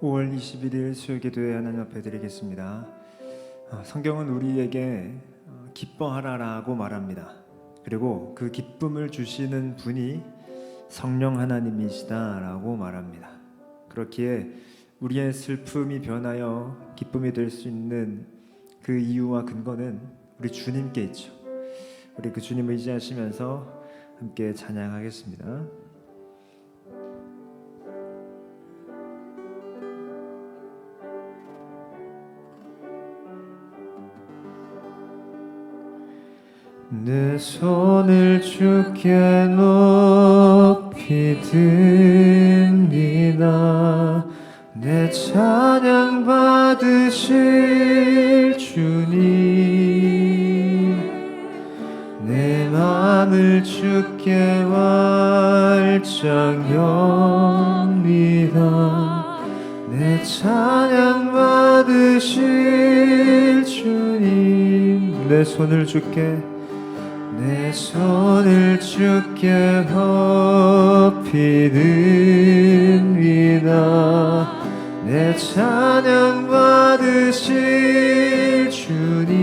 5월 21일 수요기도회 하나님 앞에 드리겠습니다. 성경은 우리에게 기뻐하라라고 말합니다. 그리고 그 기쁨을 주시는 분이 성령 하나님이시다라고 말합니다. 그렇기에 우리의 슬픔이 변하여 기쁨이 될 수 있는 그 이유와 근거는 우리 주님께 있죠. 우리 그 주님을 의지하시면서 함께 찬양하겠습니다. 내 손을 주께 높이 듭니다. 내 찬양 받으실 주님, 내 맘을 주께 활짝 엽니다. 내 찬양 받으실 주님, 내 손을 주께 높이 듭니다. 내 찬양 받으실 주님,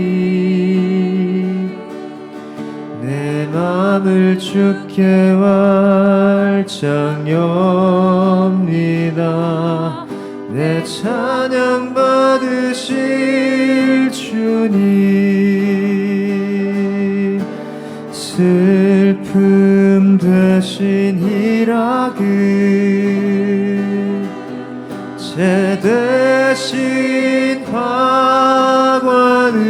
내 맘을 주께 활짝 엽니다. 내 찬양 받으실 주님, 슬픔 대신 희락을, 죄 대신 화관을,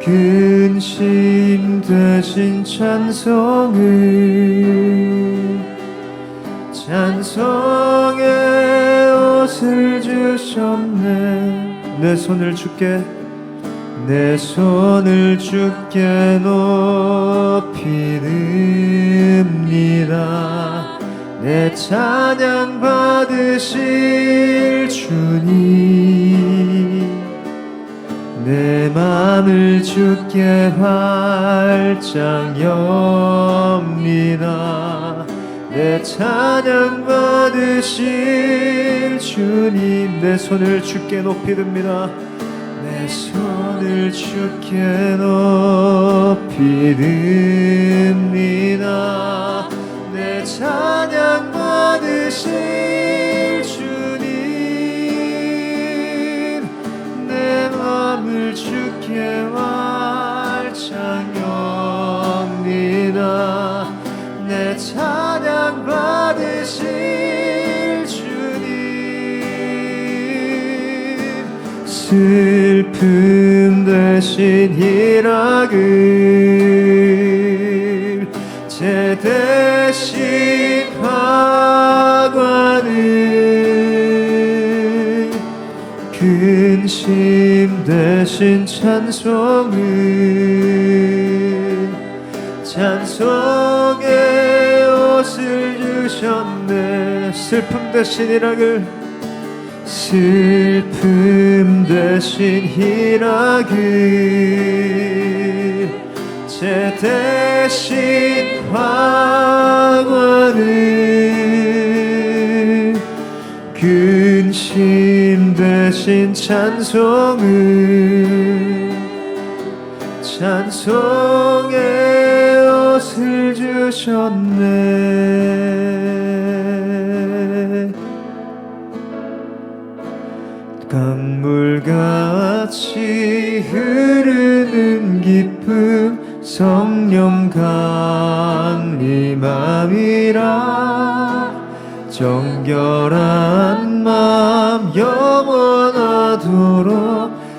근심 대신 찬송의 옷을 주셨네. 내 손을 주께 높이 듭니다. 내 찬양 받으실 주님, 내 맘을 주께 활짝 엽니다. 내 찬양 받으실 주님, 내 손을 주께 높이 듭니다. 내 손을 주께 높이 듭니다. 내 찬양 받으실 주님, 내 맘을 주께 활짝 엽니다. 내 찬양 받으실 주님, 슬픔 대신 희락을, 죄 대신 화관을, 근심 대신 찬송의 옷을 주셨네. 슬픔 대신 희락을, 슬픔 대신 희락을, 죄 대신 화관을, 근심 대신 찬송의 옷을 주셨네. 강물같이 흐르는 기쁨, 성령 강림함이라. 정결한 마음 영원하도록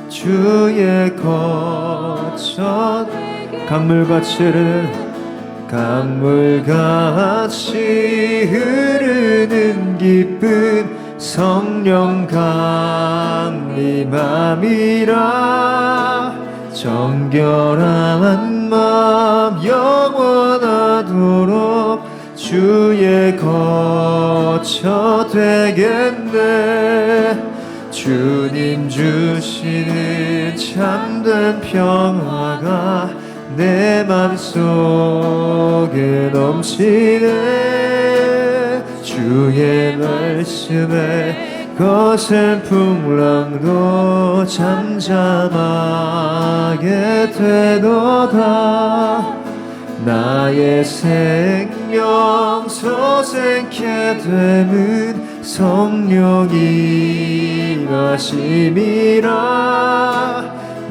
주의 거처. 강물같이 흐르는 기쁨, 성령 강림함이라. 정결한 마음 영원하도록 주의 거처 되겠네. 주님 주시는 참된 평화가 내 맘속에 넘치네. 주 주의 말씀에 거센 풍랑도 잠잠하게 되도다. 나의 생명 서생케 됨은 성령이 하심이라.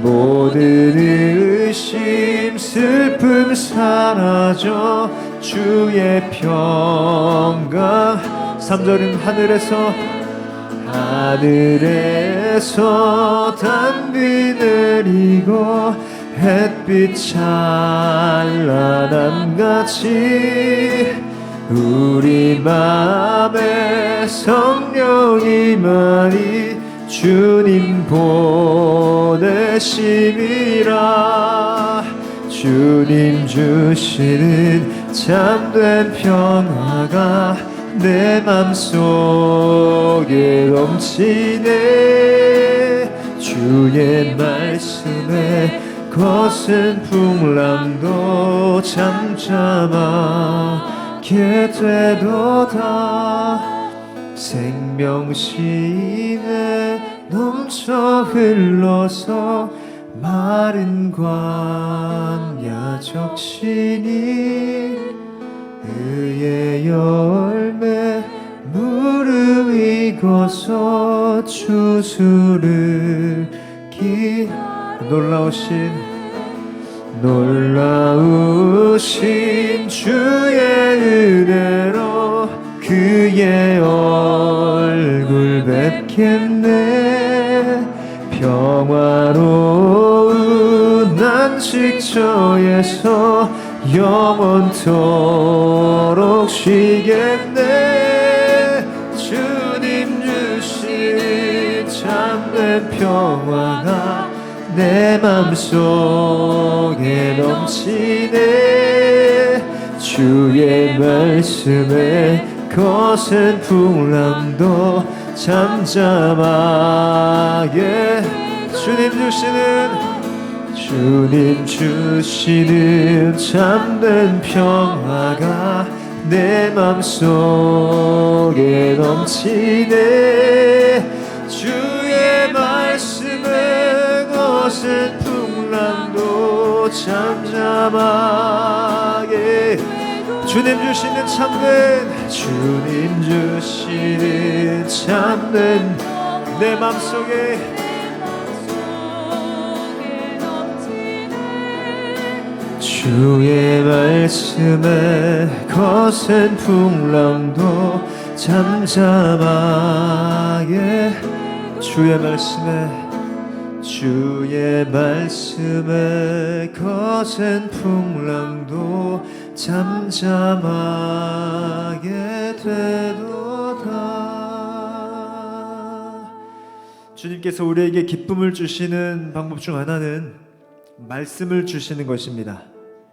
모든 의심 슬픔 사라져 주의 평강. 3절은 하늘에서 단비 내리고 햇빛 찬란함같이 우리 맘에 성령이 많이 주님 보내심이라. 주님 주시는 참된 평화가 내 맘속에 넘치네. 주의 말씀에 거센 풍랑도 잠잠하게 되도다. 생명시에 넘쳐 흘러서 마른 광야 적시니 의의 열매 무르 익어서 추수를 놀라우신 주의 은혜로 그의 얼굴 뵙겠네. 평화로운 안식처에서 영원토록 쉬겠네. 주님 주신 참된 평화가 내 맘속에 넘치네. 주의 말씀에 거센 풍랑도 잠잠하게 주님 주시는 참된 평화가 내 맘속에 넘치네. 주의 말씀에 거센 풍랑도 잠잠하게 주님 주시는 참된 내 맘속에 주의 말씀에 거센 풍랑도 잠잠하게 주의 말씀에 거센 풍랑도 잠잠하게 되도다. 주님께서 우리에게 기쁨을 주시는 방법 중 하나는 말씀을 주시는 것입니다.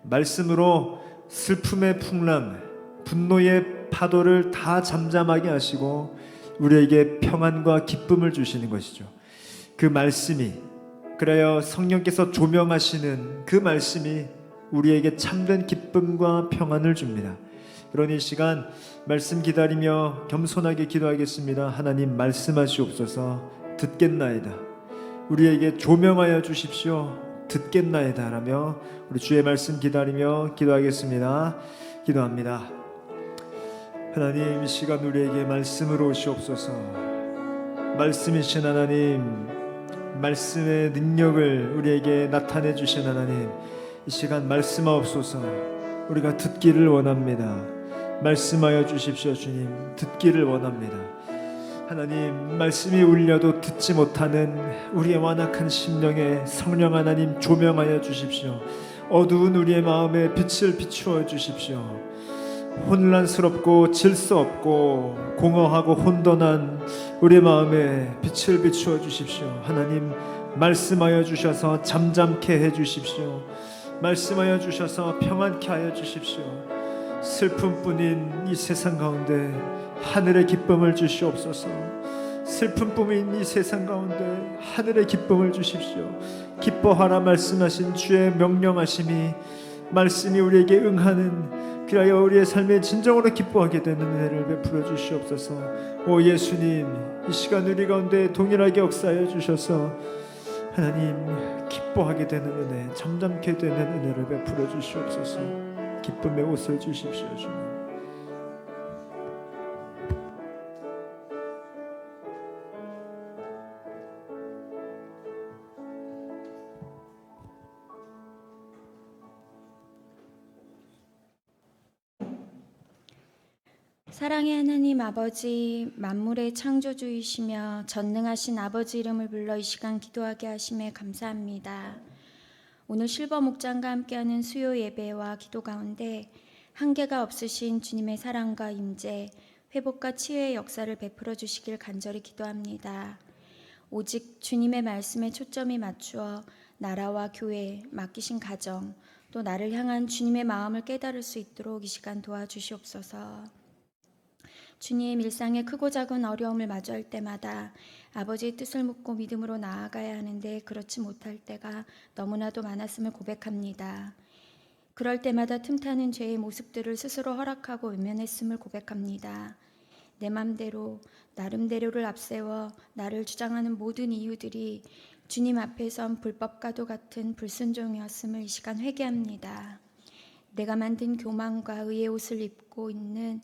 말씀으로 슬픔의 풍랑, 분노의 파도를 다 잠잠하게 하시고 우리에게 평안과 기쁨을 주시는 것이죠. 그 말씀이, 그래야 성령께서 조명하시는 그 말씀이 우리에게 참된 기쁨과 평안을 줍니다. 그러니 이 시간 말씀 기다리며 겸손하게 기도하겠습니다. 하나님 말씀하시옵소서. 듣겠나이다. 우리에게 조명하여 주십시오. 듣겠나이다 라며 우리 주의 말씀 기다리며 기도하겠습니다. 기도합니다. 하나님, 이 시간 우리에게 말씀으로 오시옵소서. 말씀이신 하나님, 말씀의 능력을 우리에게 나타내 주신 하나님, 이 시간 말씀하옵소서. 우리가 듣기를 원합니다. 말씀하여 주십시오. 주님, 듣기를 원합니다. 하나님, 말씀이 울려도 듣지 못하는 우리의 완악한 심령에 성령 하나님 조명하여 주십시오. 어두운 우리의 마음에 빛을 비추어 주십시오. 혼란스럽고 질서 없고 공허하고 혼돈한 우리의 마음에 빛을 비추어 주십시오. 하나님, 말씀하여 주셔서 잠잠케 해 주십시오. 말씀하여 주셔서 평안케 하여 주십시오. 슬픔뿐인 이 세상 가운데 하늘의 기쁨을 주시옵소서. 슬픔뿐인 이 세상 가운데 하늘의 기쁨을 주십시오. 기뻐하라 말씀하신 주의 명령하심이, 말씀이 우리에게 응하는 그리하여 우리의 삶에 진정으로 기뻐하게 되는 은혜를 베풀어 주시옵소서. 오 예수님, 이 시간 우리 가운데 동일하게 역사하여 주셔서 하나님 기뻐하게 되는 은혜, 잠잠케 되는 은혜를 베풀어 주시옵소서. 기쁨의 옷을 주십시오 주님. 사랑의 하나님 아버지, 만물의 창조주이시며 전능하신 아버지 이름을 불러 이 시간 기도하게 하심에 감사합니다. 오늘 실버 목장과 함께하는 수요 예배와 기도 가운데 한계가 없으신 주님의 사랑과 임재, 회복과 치유의 역사를 베풀어 주시길 간절히 기도합니다. 오직 주님의 말씀에 초점이 맞추어 나라와 교회, 맡기신 가정, 또 나를 향한 주님의 마음을 깨달을 수 있도록 이 시간 도와주시옵소서. 주님, 일상의 크고 작은 어려움을 마주할 때마다 아버지의 뜻을 묻고 믿음으로 나아가야 하는데 그렇지 못할 때가 너무나도 많았음을 고백합니다. 그럴 때마다 틈타는 죄의 모습들을 스스로 허락하고 외면했음을 고백합니다. 내 맘대로 나름대로를 앞세워 나를 주장하는 모든 이유들이 주님 앞에선 불법과도 같은 불순종이었음을 이 시간 회개합니다. 내가 만든 교만과 의의 옷을 입고 있는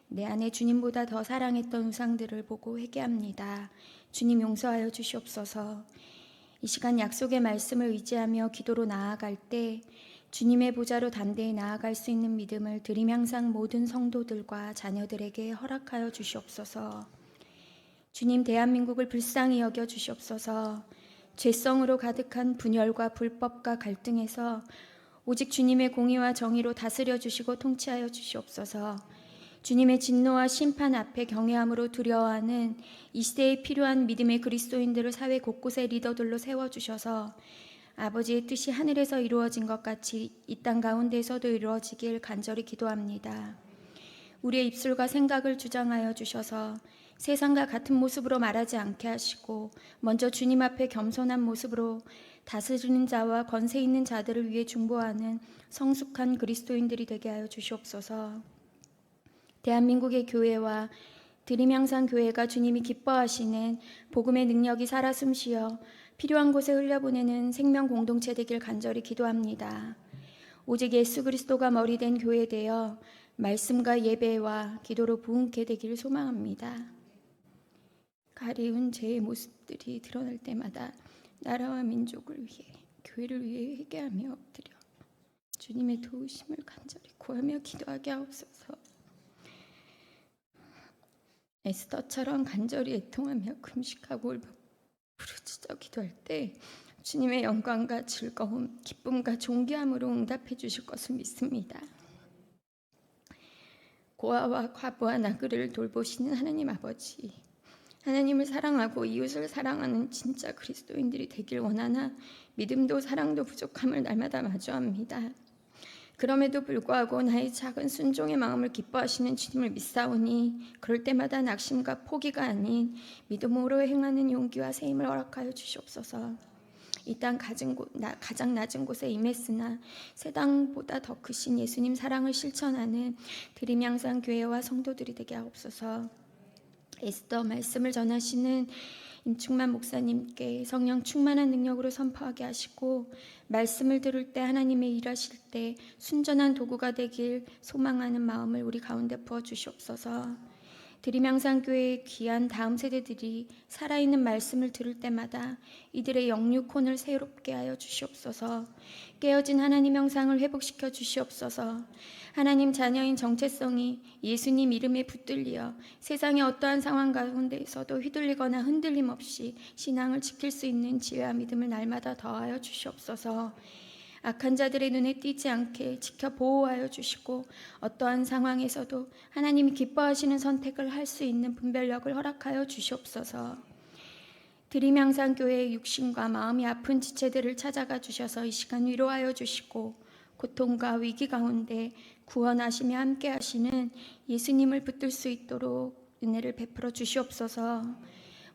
내 안에 주님보다 더 사랑했던 우상들을 보고 회개합니다. 주님 용서하여 주시옵소서. 이 시간 약속의 말씀을 의지하며 기도로 나아갈 때 주님의 보좌로 담대히 나아갈 수 있는 믿음을 드림 항상 모든 성도들과 자녀들에게 허락하여 주시옵소서. 주님, 대한민국을 불쌍히 여겨 주시옵소서. 죄성으로 가득한 분열과 불법과 갈등에서 오직 주님의 공의와 정의로 다스려 주시고 통치하여 주시옵소서. 주님의 진노와 심판 앞에 경외함으로 두려워하는 이 시대에 필요한 믿음의 그리스도인들을 사회 곳곳에 리더들로 세워주셔서 아버지의 뜻이 하늘에서 이루어진 것 같이 이 땅 가운데에서도 이루어지길 간절히 기도합니다. 우리의 입술과 생각을 주장하여 주셔서 세상과 같은 모습으로 말하지 않게 하시고 먼저 주님 앞에 겸손한 모습으로 다스리는 자와 권세 있는 자들을 위해 중보하는 성숙한 그리스도인들이 되게 하여 주시옵소서. 대한민국의 교회와 드림향상 교회가 주님이 기뻐하시는 복음의 능력이 살아 숨쉬어 필요한 곳에 흘려보내는 생명 공동체 되길 간절히 기도합니다. 오직 예수 그리스도가 머리 된 교회 되어 말씀과 예배와 기도로 부흥케 되기를 소망합니다. 가리운 죄의 모습들이 드러날 때마다 나라와 민족을 위해, 교회를 위해 회개하며 엎드려 주님의 도우심을 간절히 구하며 기도하게 하옵소서. 에스더처럼 간절히 애통하며 금식하고 부르짖어 기도할 때 주님의 영광과 즐거움, 기쁨과 존귀함으로 응답해 주실 것을 믿습니다. 고아와 과부와 나그네를 돌보시는 하나님 아버지, 하나님을 사랑하고 이웃을 사랑하는 진짜 그리스도인들이 되길 원하나 믿음도 사랑도 부족함을 날마다 마주합니다. 그럼에도 불구하고 나의 작은 순종의 마음을 기뻐하시는 주님을 믿사오니 그럴 때마다 낙심과 포기가 아닌 믿음으로 행하는 용기와 세임을 허락하여 주시옵소서. 이 땅 가장 낮은 곳에 임했으나 세상보다 더 크신 예수님 사랑을 실천하는 드림향상 교회와 성도들이 되게 하옵소서. 에스더 말씀을 전하시는 임충만 목사님께 성령 충만한 능력으로 선포하게 하시고 말씀을 들을 때 하나님의 일하실 때 순전한 도구가 되길 소망하는 마음을 우리 가운데 부어주시옵소서. 드림향상교회의 귀한 다음 세대들이 살아있는 말씀을 들을 때마다 이들의 영육혼을 새롭게 하여 주시옵소서. 깨어진 하나님 형상을 회복시켜 주시옵소서. 하나님 자녀인 정체성이 예수님 이름에 붙들려 세상의 어떠한 상황 가운데에서도 휘둘리거나 흔들림 없이 신앙을 지킬 수 있는 지혜와 믿음을 날마다 더하여 주시옵소서. 악한 자들의 눈에 띄지 않게 지켜 보호하여 주시고 어떠한 상황에서도 하나님이 기뻐하시는 선택을 할 수 있는 분별력을 허락하여 주시옵소서. 드림향상교회의 육신과 마음이 아픈 지체들을 찾아가 주셔서 이 시간 위로하여 주시고 고통과 위기 가운데 구원하시며 함께 하시는 예수님을 붙들 수 있도록 은혜를 베풀어 주시옵소서.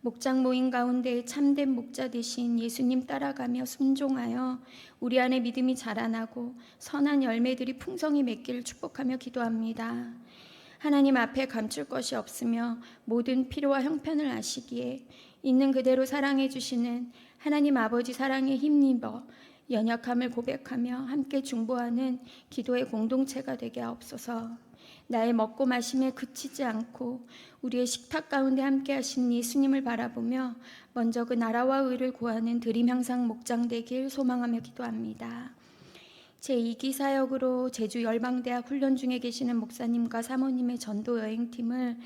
목장 모임 가운데 참된 목자 되신 예수님 따라가며 순종하여 우리 안에 믿음이 자라나고 선한 열매들이 풍성히 맺기를 축복하며 기도합니다. 하나님 앞에 감출 것이 없으며 모든 필요와 형편을 아시기에 있는 그대로 사랑해 주시는 하나님 아버지 사랑에 힘입어 연약함을 고백하며 함께 중보하는 기도의 공동체가 되게 하옵소서. 나의 먹고 마심에 그치지 않고 우리의 식탁 가운데 함께 하시는 예수님을 바라보며 먼저 그 나라와 의를 구하는 드림 향상 목장 되길 소망하며 기도합니다. 제2기 사역으로 제주 열방대학 훈련 중에 계시는 목사님과 사모님의 전도 여행팀을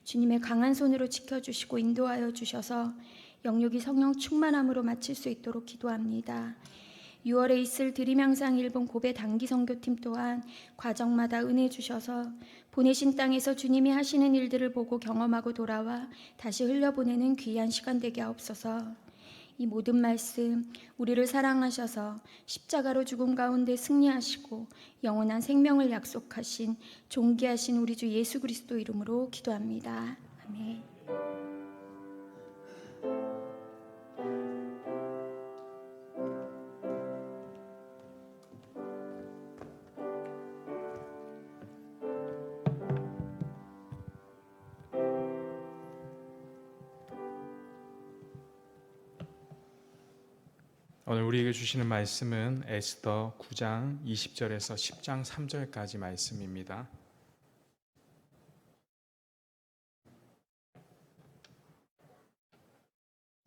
주님의 강한 손으로 지켜주시고 인도하여 주셔서 영육이 성령 충만함으로 마칠 수 있도록 기도합니다. 6월에 있을 드림 향상 일본 고베 단기 선교팀 또한 과정마다 은혜 주셔서 보내신 땅에서 주님이 하시는 일들을 보고 경험하고 돌아와 다시 흘려보내는 귀한 시간 되게 하옵소서. 이 모든 말씀 우리를 사랑하셔서 십자가로 죽음 가운데 승리하시고 영원한 생명을 약속하신 존귀하신 우리 주 예수 그리스도 이름으로 기도합니다. 아멘. 오늘 우리에게 주시는 말씀은 에스더 9장 20절에서 10장 3절까지 말씀입니다.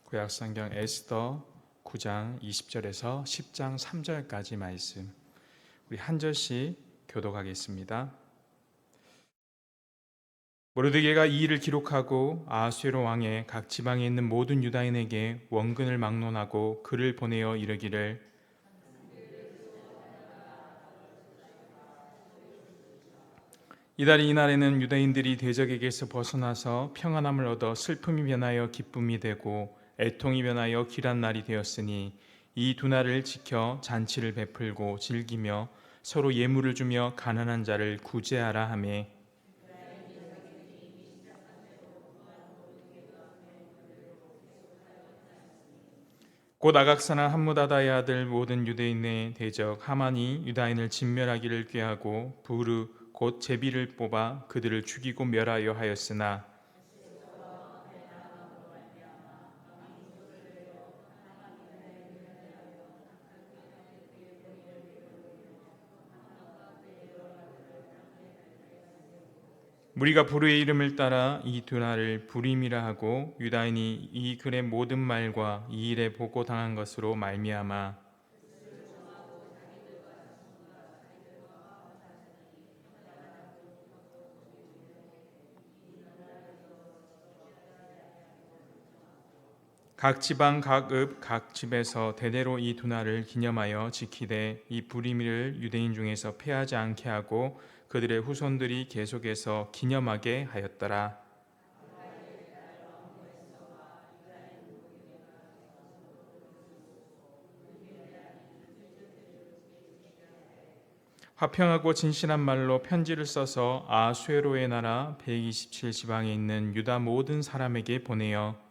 구약성경 에스더 9장 20절에서 10장 3절까지 말씀, 우리 한 절씩 교독하겠습니다. 모르드게가 이 일을 기록하고 아하수에로 왕의 각 지방에 있는 모든 유다인에게 원근을 막론하고 글을 보내어 이르기를, 이달이 이날에는 유다인들이 대적에게서 벗어나서 평안함을 얻어 슬픔이 변하여 기쁨이 되고 애통이 변하여 길한 날이 되었으니 이 두 날을 지켜 잔치를 베풀고 즐기며 서로 예물을 주며 가난한 자를 구제하라 하매, 곧 아각사나 함무다다의 아들 모든 유대인의 대적 하만이 유다인을 진멸하기를 꾀하고 부르 곧 제비를 뽑아 그들을 죽이고 멸하여 하였으나, 무리가 부르의 이름을 따라 이 두 날을 부림이라 하고 유다인이 이 글의 모든 말과 이 일에 보고 당한 것으로 말미암아 각 지방 각 읍 각 집에서 대대로 이 두 날을 기념하여 지키되 이 부림을 유대인 중에서 패하지 않게 하고 그들의 후손들이 계속해서 기념하게 하였더라. 화평하고 진실한 말로 편지를 써서 아수에로의 나라 127지방에 있는 유다 모든 사람에게 보내어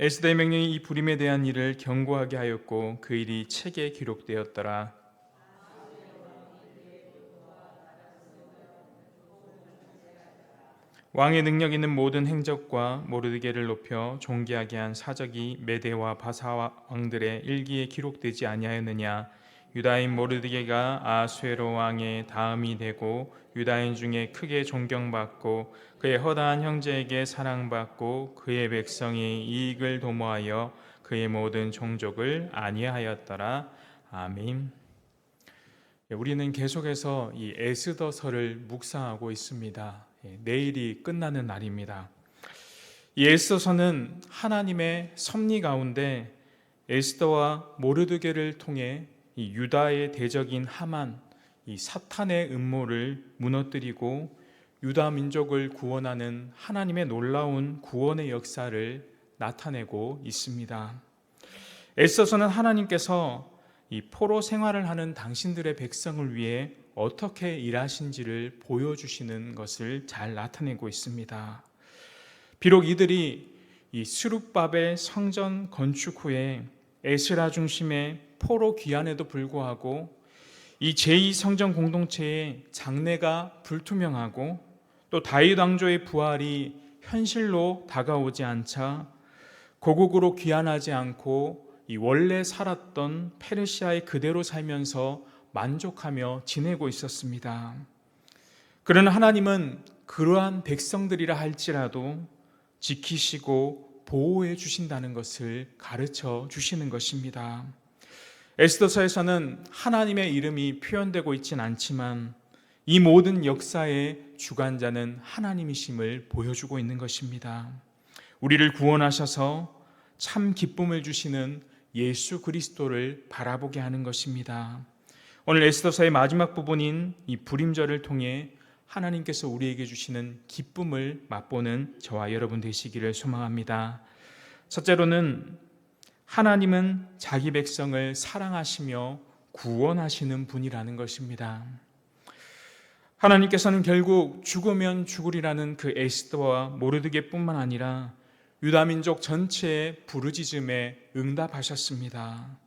에스더의 명령이 이 부림에 대한 일을 경고하게 하였고 그 일이 책에 기록되었더라. 왕의 능력 있는 모든 행적과 모르드게를 높여 존귀하게 한 사적이 메대와 바사 왕들의 일기에 기록되지 아니하였느냐. 유다인 모르드게가 아수에로 왕의 다음이 되고 유다인 중에 크게 존경받고 그의 허다한 형제에게 사랑받고 그의 백성이 이익을 도모하여 그의 모든 종족을 안위하였더라. 아멘. 우리는 계속해서 이 에스더서를 묵상하고 있습니다. 내일이 끝나는 날입니다. 이 에스더서는 하나님의 섭리 가운데 에스더와 모르드게를 통해 이 유다의 대적인 하만, 이 사탄의 음모를 무너뜨리고 유다 민족을 구원하는 하나님의 놀라운 구원의 역사를 나타내고 있습니다. 애써서는 하나님께서 이 포로 생활을 하는 당신들의 백성을 위해 어떻게 일하신지를 보여주시는 것을 잘 나타내고 있습니다. 비록 이들이 이 스룹바벨 성전 건축 후에 에스라 중심의 포로 귀환에도 불구하고 이 제2성전 공동체의 장래가 불투명하고 또 다윗 왕조의 부활이 현실로 다가오지 않자 고국으로 귀환하지 않고 이 원래 살았던 페르시아에 그대로 살면서 만족하며 지내고 있었습니다. 그러나 하나님은 그러한 백성들이라 할지라도 지키시고 보호해 주신다는 것을 가르쳐 주시는 것입니다. 에스더서에서는 하나님의 이름이 표현되고 있진 않지만 이 모든 역사의 주관자는 하나님이심을 보여주고 있는 것입니다. 우리를 구원하셔서 참 기쁨을 주시는 예수 그리스도를 바라보게 하는 것입니다. 오늘 에스더서의 마지막 부분인 이 불임절을 통해 하나님께서 우리에게 주시는 기쁨을 맛보는 저와 여러분 되시기를 소망합니다. 첫째로는 하나님은 자기 백성을 사랑하시며 구원하시는 분이라는 것입니다. 하나님께서는 결국 죽으면 죽으리라는 그 에스더와 모르드게뿐만 아니라 유다민족 전체의 부르짖음에 응답하셨습니다.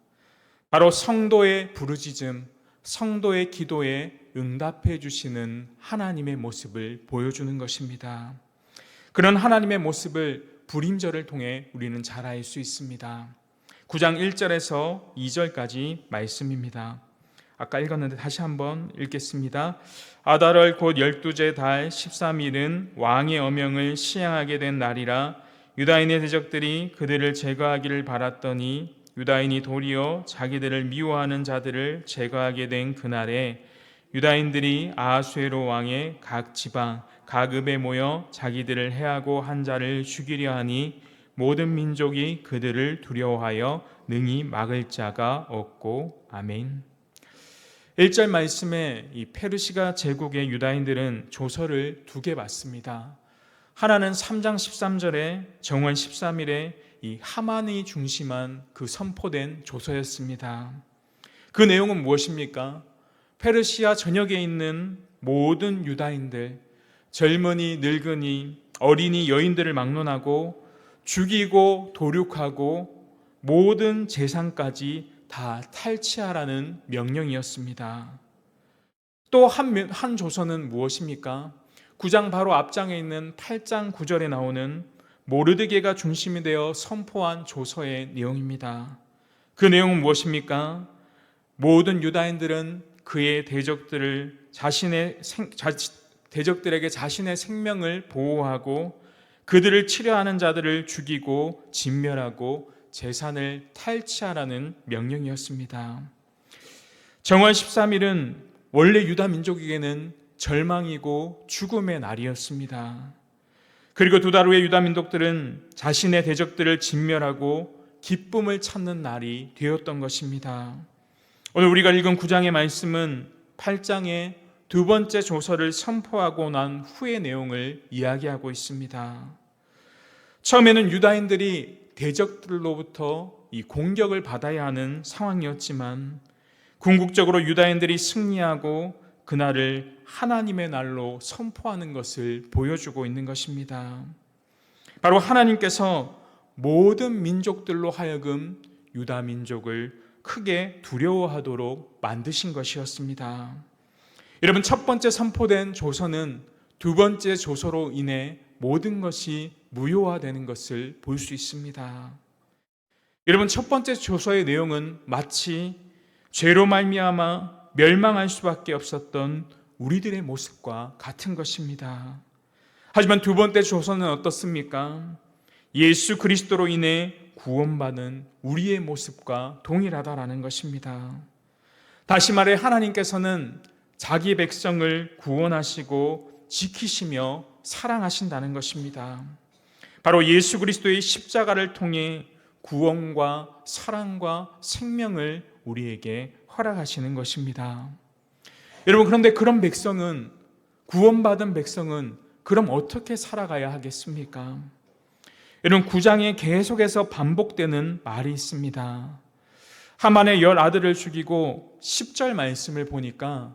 바로 성도의 부르짖음, 성도의 기도에 응답해 주시는 하나님의 모습을 보여주는 것입니다. 그런 하나님의 모습을 불임절을 통해 우리는 잘 알 수 있습니다. 9장 1절에서 2절까지 말씀입니다. 아까 읽었는데 다시 한번 읽겠습니다. 아달월 곧 12째 달 13일은 왕의 어명을 시행하게 된 날이라 유다인의 대적들이 그들을 제거하기를 바랐더니 유다인이 도리어 자기들을 미워하는 자들을 제거하게 된 그날에 유다인들이 아하수에로 왕의 각 지방 각 읍에 모여 자기들을 해하고 한 자를 죽이려 하니 모든 민족이 그들을 두려워하여 능히 막을 자가 없고 아멘. 1절 말씀에 이 페르시가 제국의 유다인들은 조서를 두 개 받습니다. 하나는 3장 13절에 정원 13일에 이 하만이 중심한 그 선포된 조서였습니다. 그 내용은 무엇입니까? 페르시아 전역에 있는 모든 유다인들, 젊은이, 늙은이, 어린이, 여인들을 막론하고 죽이고 도륙하고 모든 재산까지 다 탈취하라는 명령이었습니다. 또 한 조서는 무엇입니까? 9장 바로 앞장에 있는 8장 9절에 나오는 모르드게가 중심이 되어 선포한 조서의 내용입니다. 그 내용은 무엇입니까? 모든 유다인들은 그의 대적들에게 자신의 생명을 보호하고 그들을 치려하는 자들을 죽이고 진멸하고 재산을 탈취하라는 명령이었습니다. 정월 13일은 원래 유다 민족에게는 절망이고 죽음의 날이었습니다. 그리고 두 달 후에 유다 민족들은 자신의 대적들을 진멸하고 기쁨을 찾는 날이 되었던 것입니다. 오늘 우리가 읽은 9장의 말씀은 8장의 두 번째 조서를 선포하고 난 후의 내용을 이야기하고 있습니다. 처음에는 유다인들이 대적들로부터 이 공격을 받아야 하는 상황이었지만 궁극적으로 유다인들이 승리하고 그날을 하나님의 날로 선포하는 것을 보여주고 있는 것입니다. 바로 하나님께서 모든 민족들로 하여금 유다 민족을 크게 두려워하도록 만드신 것이었습니다. 여러분, 첫 번째 선포된 조서는 두 번째 조서로 인해 모든 것이 무효화되는 것을 볼 수 있습니다. 여러분, 첫 번째 조서의 내용은 마치 죄로 말미암아 멸망할 수밖에 없었던 우리들의 모습과 같은 것입니다. 하지만 두 번째 조서는 어떻습니까? 예수 그리스도로 인해 구원받은 우리의 모습과 동일하다라는 것입니다. 다시 말해 하나님께서는 자기 백성을 구원하시고 지키시며 사랑하신다는 것입니다. 바로 예수 그리스도의 십자가를 통해 구원과 사랑과 생명을 우리에게 허락하시는 것입니다. 여러분, 그런데 그런 백성은, 구원받은 백성은 그럼 어떻게 살아가야 하겠습니까? 이런 9장에 계속해서 반복되는 말이 있습니다. 하만의 10아들을 죽이고 10절 말씀을 보니까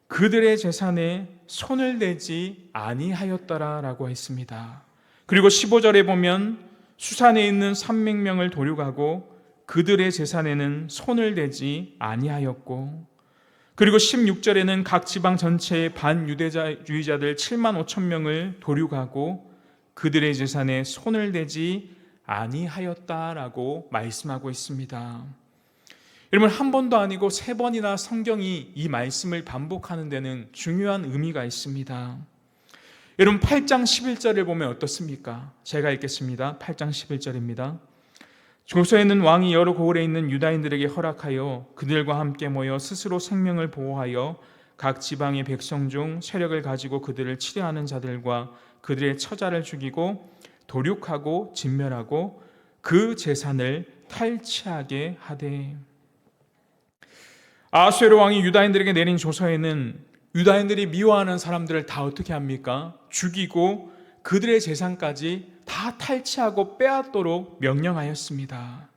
그들의 재산에 손을 대지 아니하였더라라고 했습니다. 그리고 15절에 보면 수산에 있는 300명을 도륙하고 그들의 재산에는 손을 대지 아니하였고, 그리고 16절에는 각 지방 전체의 반유대주의자들 7만 5천 명을 도륙하고 그들의 재산에 손을 대지 아니하였다라고 말씀하고 있습니다. 여러분, 한 번도 아니고 3번이나 성경이 이 말씀을 반복하는 데는 중요한 의미가 있습니다. 여러분, 8장 11절을 보면 어떻습니까? 제가 읽겠습니다. 8장 11절입니다. 조서에는 왕이 여러 고을에 있는 유다인들에게 허락하여 그들과 함께 모여 스스로 생명을 보호하여 각 지방의 백성 중 세력을 가지고 그들을 치려하는 자들과 그들의 처자를 죽이고 도륙하고 진멸하고 그 재산을 탈취하게 하되. 아하수에로 왕이 유다인들에게 내린 조서에는 유다인들이 미워하는 사람들을 다 어떻게 합니까? 죽이고 그들의 재산까지 다 탈취하고 빼앗도록 명령하였습니다.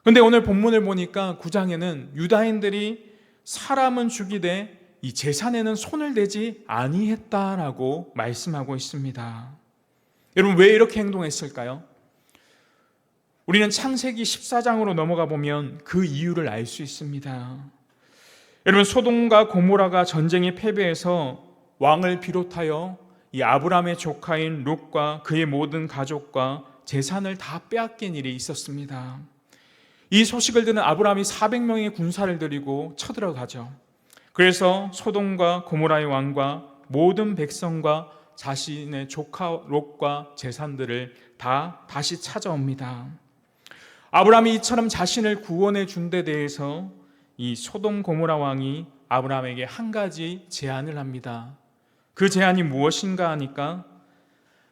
그런데 오늘 본문을 보니까 9장에는 유다인들이 사람은 죽이되 이 재산에는 손을 대지 아니했다라고 말씀하고 있습니다. 여러분, 왜 이렇게 행동했을까요? 우리는 창세기 14장으로 넘어가 보면 그 이유를 알 수 있습니다. 여러분, 소돔과 고모라가 전쟁에 패배해서 왕을 비롯하여 이 아브라함의 조카인 롯과 그의 모든 가족과 재산을 다 빼앗긴 일이 있었습니다. 이 소식을 듣는 아브라함이 400명의 군사를 들이고 쳐들어가죠. 그래서 소돔과 고모라의 왕과 모든 백성과 자신의 조카 롯과 재산들을 다 다시 찾아옵니다. 아브라함이 이처럼 자신을 구원해 준 데 대해서 이 소돔 고모라 왕이 아브라함에게 한 가지 제안을 합니다. 그 제안이 무엇인가 하니까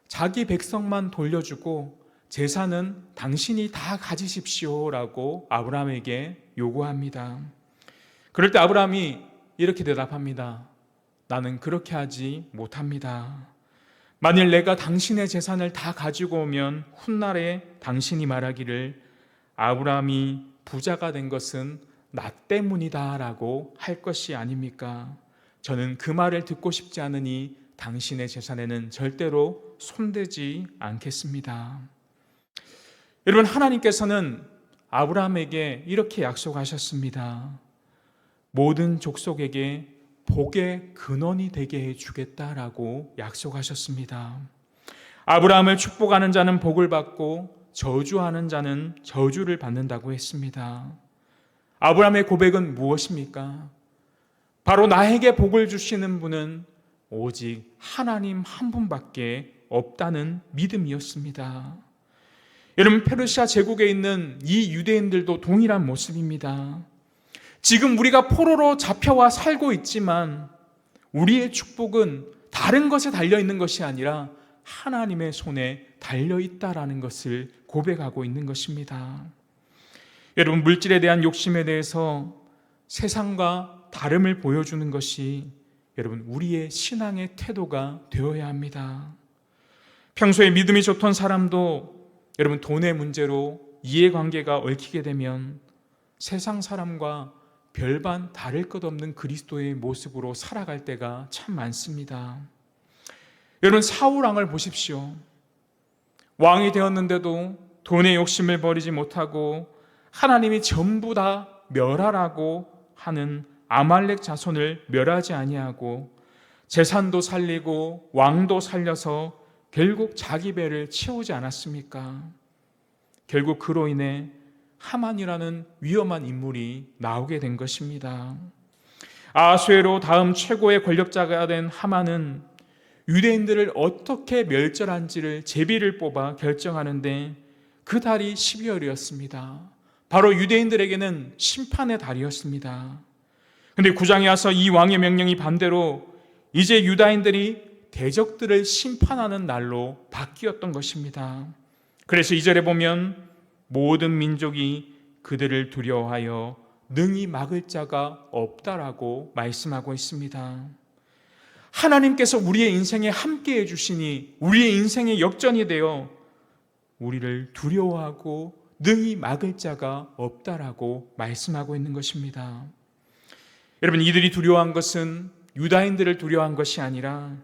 자기 백성만 돌려주고 재산은 당신이 다 가지십시오라고 아브라함에게 요구합니다. 그럴 때 아브라함이 이렇게 대답합니다. 나는 그렇게 하지 못합니다. 만일 내가 당신의 재산을 다 가지고 오면 훗날에 당신이 말하기를 아브라함이 부자가 된 것은 나 때문이다라고 할 것이 아닙니까? 저는 그 말을 듣고 싶지 않으니 당신의 재산에는 절대로 손대지 않겠습니다. 여러분, 하나님께서는 아브라함에게 이렇게 약속하셨습니다. 모든 족속에게 복의 근원이 되게 해주겠다라고 약속하셨습니다. 아브라함을 축복하는 자는 복을 받고 저주하는 자는 저주를 받는다고 했습니다. 아브라함의 고백은 무엇입니까? 바로 나에게 복을 주시는 분은 오직 하나님 한 분밖에 없다는 믿음이었습니다. 여러분, 페르시아 제국에 있는 이 유대인들도 동일한 모습입니다. 지금 우리가 포로로 잡혀와 살고 있지만 우리의 축복은 다른 것에 달려있는 것이 아니라 하나님의 손에 달려있다라는 것을 고백하고 있는 것입니다. 여러분, 물질에 대한 욕심에 대해서 세상과 다름을 보여주는 것이 여러분 우리의 신앙의 태도가 되어야 합니다. 평소에 믿음이 좋던 사람도 여러분 돈의 문제로 이해관계가 얽히게 되면 세상 사람과 별반 다를 것 없는 그리스도의 모습으로 살아갈 때가 참 많습니다. 여러분, 사울 왕을 보십시오. 왕이 되었는데도 돈의 욕심을 버리지 못하고 하나님이 전부 다 멸하라고 하는 아말렉 자손을 멸하지 아니하고 재산도 살리고 왕도 살려서 결국 자기 배를 채우지 않았습니까? 결국 그로 인해 하만이라는 위험한 인물이 나오게 된 것입니다. 아하수에로 다음 최고의 권력자가 된 하만은 유대인들을 어떻게 멸절한지를 제비를 뽑아 결정하는데 그 달이 12월이었습니다. 바로 유대인들에게는 심판의 달이었습니다. 그런데 9장에 와서 이 왕의 명령이 반대로 이제 유다인들이 대적들을 심판하는 날로 바뀌었던 것입니다. 그래서 2절에 보면 모든 민족이 그들을 두려워하여 능히 막을 자가 없다라고 말씀하고 있습니다. 하나님께서 우리의 인생에 함께해 주시니 우리의 인생의 역전이 되어 우리를 두려워하고 능히 막을 자가 없다라고 말씀하고 있는 것입니다. 여러분, 이들이 두려워한 것은 유다인들을 두려워한 것이 아니라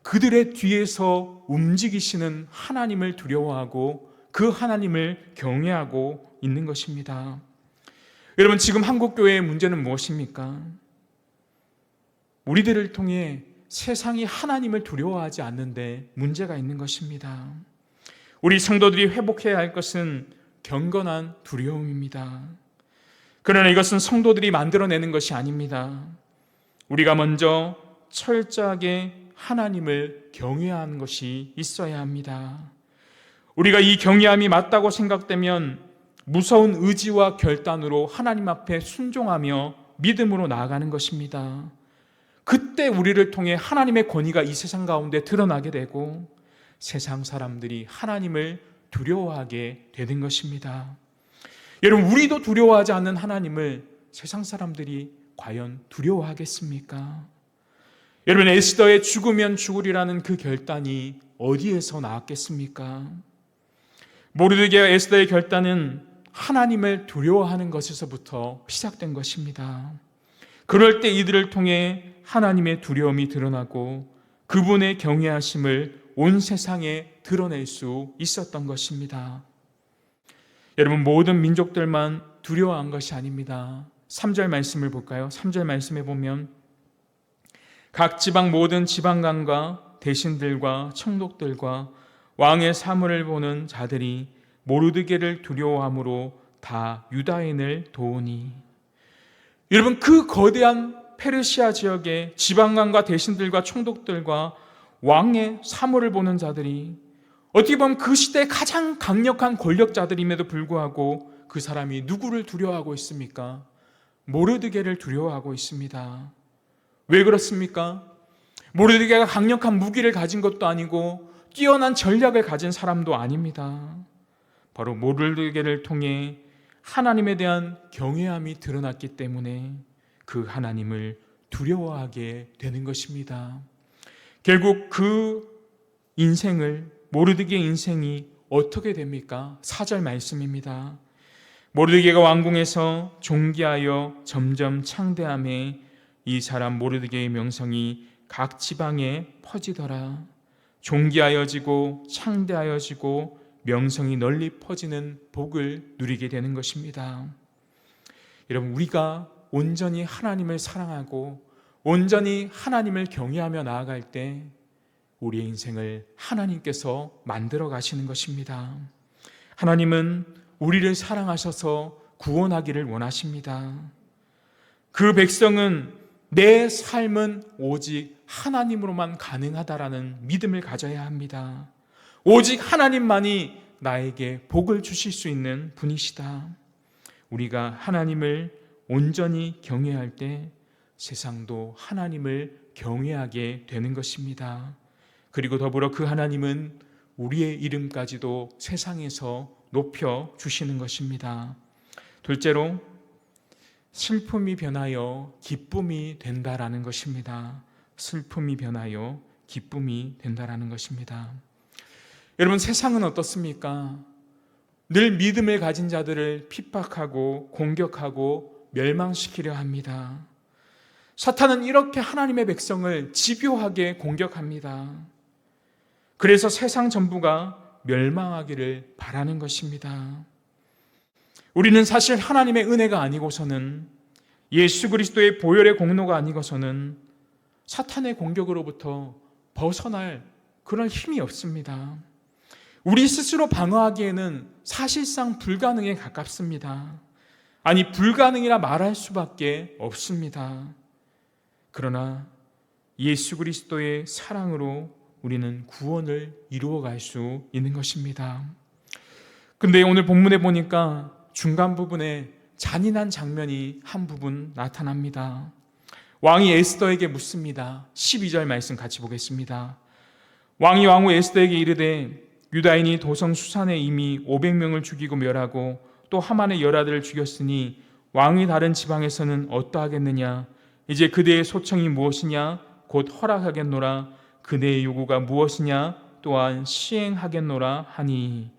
그들의 뒤에서 움직이시는 하나님을 두려워하고 그 하나님을 경외하고 있는 것입니다. 여러분, 지금 한국교회의 문제는 무엇입니까? 우리들을 통해 세상이 하나님을 두려워하지 않는데 문제가 있는 것입니다. 우리 성도들이 회복해야 할 것은 경건한 두려움입니다. 그러나 이것은 성도들이 만들어내는 것이 아닙니다. 우리가 먼저 철저하게 하나님을 경외하는 것이 있어야 합니다. 우리가 이 경외함이 맞다고 생각되면 무서운 의지와 결단으로 하나님 앞에 순종하며 믿음으로 나아가는 것입니다. 그때 우리를 통해 하나님의 권위가 이 세상 가운데 드러나게 되고 세상 사람들이 하나님을 두려워하게 되는 것입니다. 여러분, 우리도 두려워하지 않는 하나님을 세상 사람들이 과연 두려워하겠습니까? 여러분, 에스더의 죽으면 죽으리라는 그 결단이 어디에서 나왔겠습니까? 모르드게와 에스더의 결단은 하나님을 두려워하는 것에서부터 시작된 것입니다. 그럴 때 이들을 통해 하나님의 두려움이 드러나고 그분의 경외하심을 온 세상에 드러낼 수 있었던 것입니다. 여러분, 모든 민족들만 두려워한 것이 아닙니다. 3절 말씀을 볼까요? 3절 말씀에 보면 각 지방 모든 지방관과 대신들과 총독들과 왕의 사물을 보는 자들이 모르드게를 두려워함으로 다 유다인을 도우니. 여러분, 그 거대한 페르시아 지역의 지방관과 대신들과 총독들과 왕의 사물을 보는 자들이 어떻게 보면 그 시대의 가장 강력한 권력자들임에도 불구하고 그 사람이 누구를 두려워하고 있습니까? 모르드게를 두려워하고 있습니다. 왜 그렇습니까? 모르드게가 강력한 무기를 가진 것도 아니고 뛰어난 전략을 가진 사람도 아닙니다. 바로 모르드게를 통해 하나님에 대한 경외함이 드러났기 때문에 그 하나님을 두려워하게 되는 것입니다. 결국 그 인생을, 모르드게의 인생이 어떻게 됩니까? 4절 말씀입니다. 모르드게가 왕궁에서 존귀하여 점점 창대함에 이 사람 모르드게의 명성이 각 지방에 퍼지더라. 존귀하여지고 창대하여지고 명성이 널리 퍼지는 복을 누리게 되는 것입니다. 여러분, 우리가 온전히 하나님을 사랑하고 온전히 하나님을 경외하며 나아갈 때 우리의 인생을 하나님께서 만들어 가시는 것입니다. 하나님은 우리를 사랑하셔서 구원하기를 원하십니다. 그 백성은 내 삶은 오직 하나님으로만 가능하다라는 믿음을 가져야 합니다. 오직 하나님만이 나에게 복을 주실 수 있는 분이시다. 우리가 하나님을 온전히 경외할 때 세상도 하나님을 경외하게 되는 것입니다. 그리고 더불어 그 하나님은 우리의 이름까지도 세상에서 높여 주시는 것입니다. 둘째로 슬픔이 변하여 기쁨이 된다라는 것입니다. 슬픔이 변하여 기쁨이 된다라는 것입니다. 여러분, 세상은 어떻습니까? 늘 믿음을 가진 자들을 핍박하고 공격하고 멸망시키려 합니다. 사탄은 이렇게 하나님의 백성을 집요하게 공격합니다. 그래서 세상 전부가 멸망하기를 바라는 것입니다. 우리는 사실 하나님의 은혜가 아니고서는, 예수 그리스도의 보혈의 공로가 아니고서는 사탄의 공격으로부터 벗어날 그런 힘이 없습니다. 우리 스스로 방어하기에는 사실상 불가능에 가깝습니다. 아니, 불가능이라 말할 수밖에 없습니다. 그러나 예수 그리스도의 사랑으로 우리는 구원을 이루어갈 수 있는 것입니다. 근데 오늘 본문에 보니까 중간 부분에 잔인한 장면이 한 부분 나타납니다. 왕이 에스더에게 묻습니다. 12절 말씀 같이 보겠습니다. 왕이 왕후 에스더에게 이르되 유다인이 도성 수산에 이미 500명을 죽이고 멸하고 또 하만의 열아들을 죽였으니 왕이 다른 지방에서는 어떠하겠느냐? 이제 그대의 소청이 무엇이냐? 곧 허락하겠노라. 그대의 요구가 무엇이냐? 또한 시행하겠노라 하니.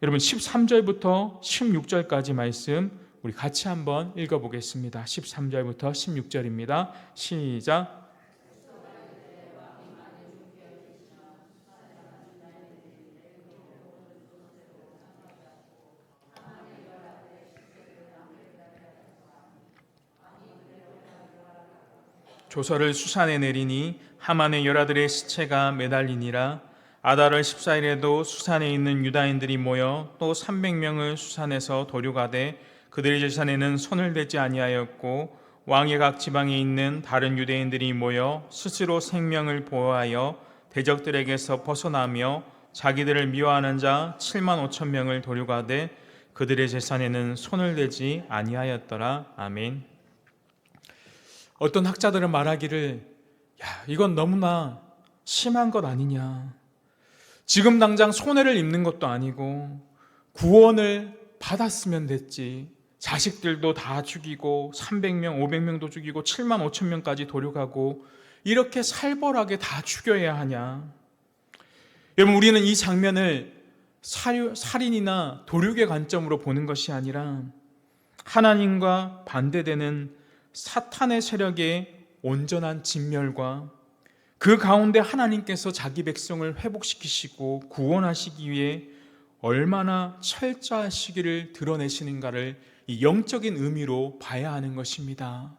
여러분 13절부터 16절까지 말씀 우리 같이 한번 읽어보겠습니다. 13절부터 16절입니다. 시작. 조서를 수산에 내리니 하만의 열아들의 시체가 매달리니라. 아달월 14일에도 수산에 있는 유다인들이 모여 또 300명을 수산에서 도륙하되 그들의 재산에는 손을 대지 아니하였고, 왕의 각 지방에 있는 다른 유대인들이 모여 스스로 생명을 보호하여 대적들에게서 벗어나며 자기들을 미워하는 자 7만 5천 명을 도륙하되 그들의 재산에는 손을 대지 아니하였더라. 아멘. 어떤 학자들은 말하기를, 이건 너무나 심한 것 아니냐. 지금 당장 손해를 입는 것도 아니고 구원을 받았으면 됐지. 자식들도 다 죽이고 300명, 500명도 죽이고 7만 5천 명까지 도륙하고 이렇게 살벌하게 다 죽여야 하냐. 여러분, 우리는 이 장면을 살인이나 도륙의 관점으로 보는 것이 아니라 하나님과 반대되는 사탄의 세력의 온전한 진멸과 그 가운데 하나님께서 자기 백성을 회복시키시고 구원하시기 위해 얼마나 철저하시기를 드러내시는가를 이 영적인 의미로 봐야 하는 것입니다.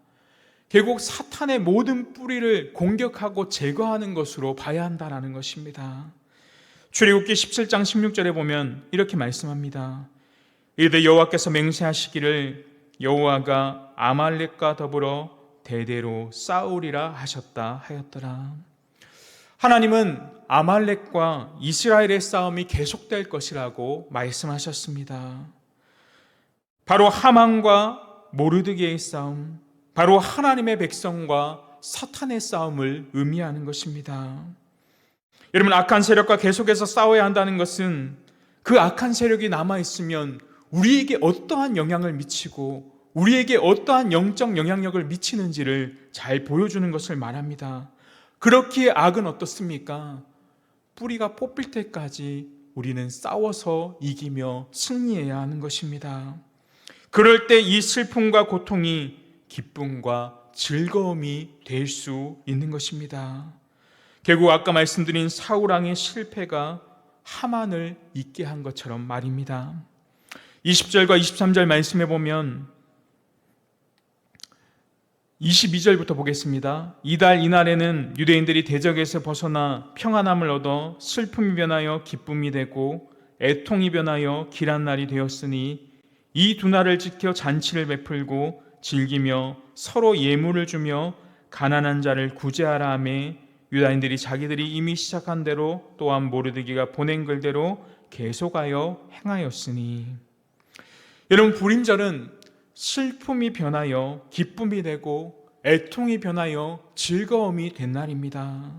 결국 사탄의 모든 뿌리를 공격하고 제거하는 것으로 봐야 한다는 것입니다. 출애굽기 17장 16절에 보면 이렇게 말씀합니다. 이르되 여호와께서 맹세하시기를 여호와가 아말렉과 더불어 대대로 싸우리라 하셨다 하였더라. 하나님은 아말렉과 이스라엘의 싸움이 계속될 것이라고 말씀하셨습니다. 바로 하만과 모르드게의 싸움, 바로 하나님의 백성과 사탄의 싸움을 의미하는 것입니다. 여러분, 악한 세력과 계속해서 싸워야 한다는 것은 그 악한 세력이 남아있으면 우리에게 어떠한 영향을 미치고 우리에게 어떠한 영적 영향력을 미치는지를 잘 보여주는 것을 말합니다. 그렇기에 악은 어떻습니까? 뿌리가 뽑힐 때까지 우리는 싸워서 이기며 승리해야 하는 것입니다. 그럴 때 이 슬픔과 고통이 기쁨과 즐거움이 될 수 있는 것입니다. 결국 아까 말씀드린 사울왕의 실패가 하만을 잊게 한 것처럼 말입니다. 20절과 23절 말씀해 보면 22절부터 보겠습니다. 이달 이날에는 유대인들이 대적에서 벗어나 평안함을 얻어 슬픔이 변하여 기쁨이 되고 애통이 변하여 길한 날이 되었으니 이 두 날을 지켜 잔치를 베풀고 즐기며 서로 예물을 주며 가난한 자를 구제하라 하매 유다인들이 자기들이 이미 시작한 대로 또한 모르드기가 보낸 글대로 계속하여 행하였으니. 여러분, 불임절은 슬픔이 변하여 기쁨이 되고 애통이 변하여 즐거움이 된 날입니다.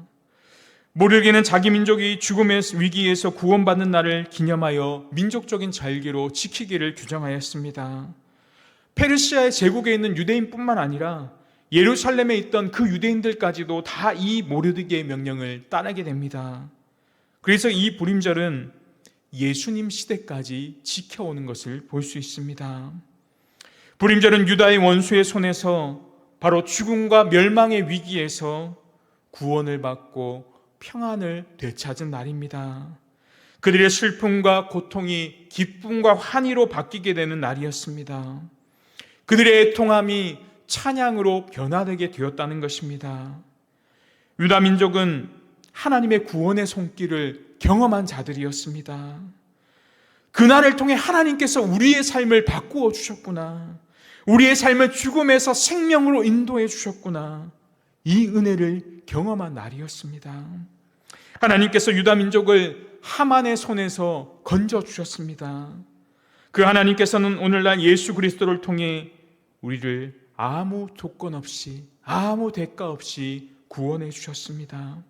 모르드게는 자기 민족이 죽음의 위기에서 구원받는 날을 기념하여 민족적인 절기로 지키기를 규정하였습니다. 페르시아의 제국에 있는 유대인뿐만 아니라 예루살렘에 있던 그 유대인들까지도 다 이 모르드게의 명령을 따르게 됩니다. 그래서 이 불임절은 예수님 시대까지 지켜오는 것을 볼 수 있습니다. 불임절은 유다의 원수의 손에서 바로 죽음과 멸망의 위기에서 구원을 받고 평안을 되찾은 날입니다. 그들의 슬픔과 고통이 기쁨과 환희로 바뀌게 되는 날이었습니다. 그들의 애통함이 찬양으로 변화되게 되었다는 것입니다. 유다 민족은 하나님의 구원의 손길을 경험한 자들이었습니다. 그날을 통해 하나님께서 우리의 삶을 바꾸어 주셨구나. 우리의 삶을 죽음에서 생명으로 인도해 주셨구나. 이 은혜를 경험한 날이었습니다. 하나님께서 유다 민족을 하만의 손에서 건져 주셨습니다. 그 하나님께서는 오늘날 예수 그리스도를 통해 우리를 아무 조건 없이, 아무 대가 없이 구원해 주셨습니다.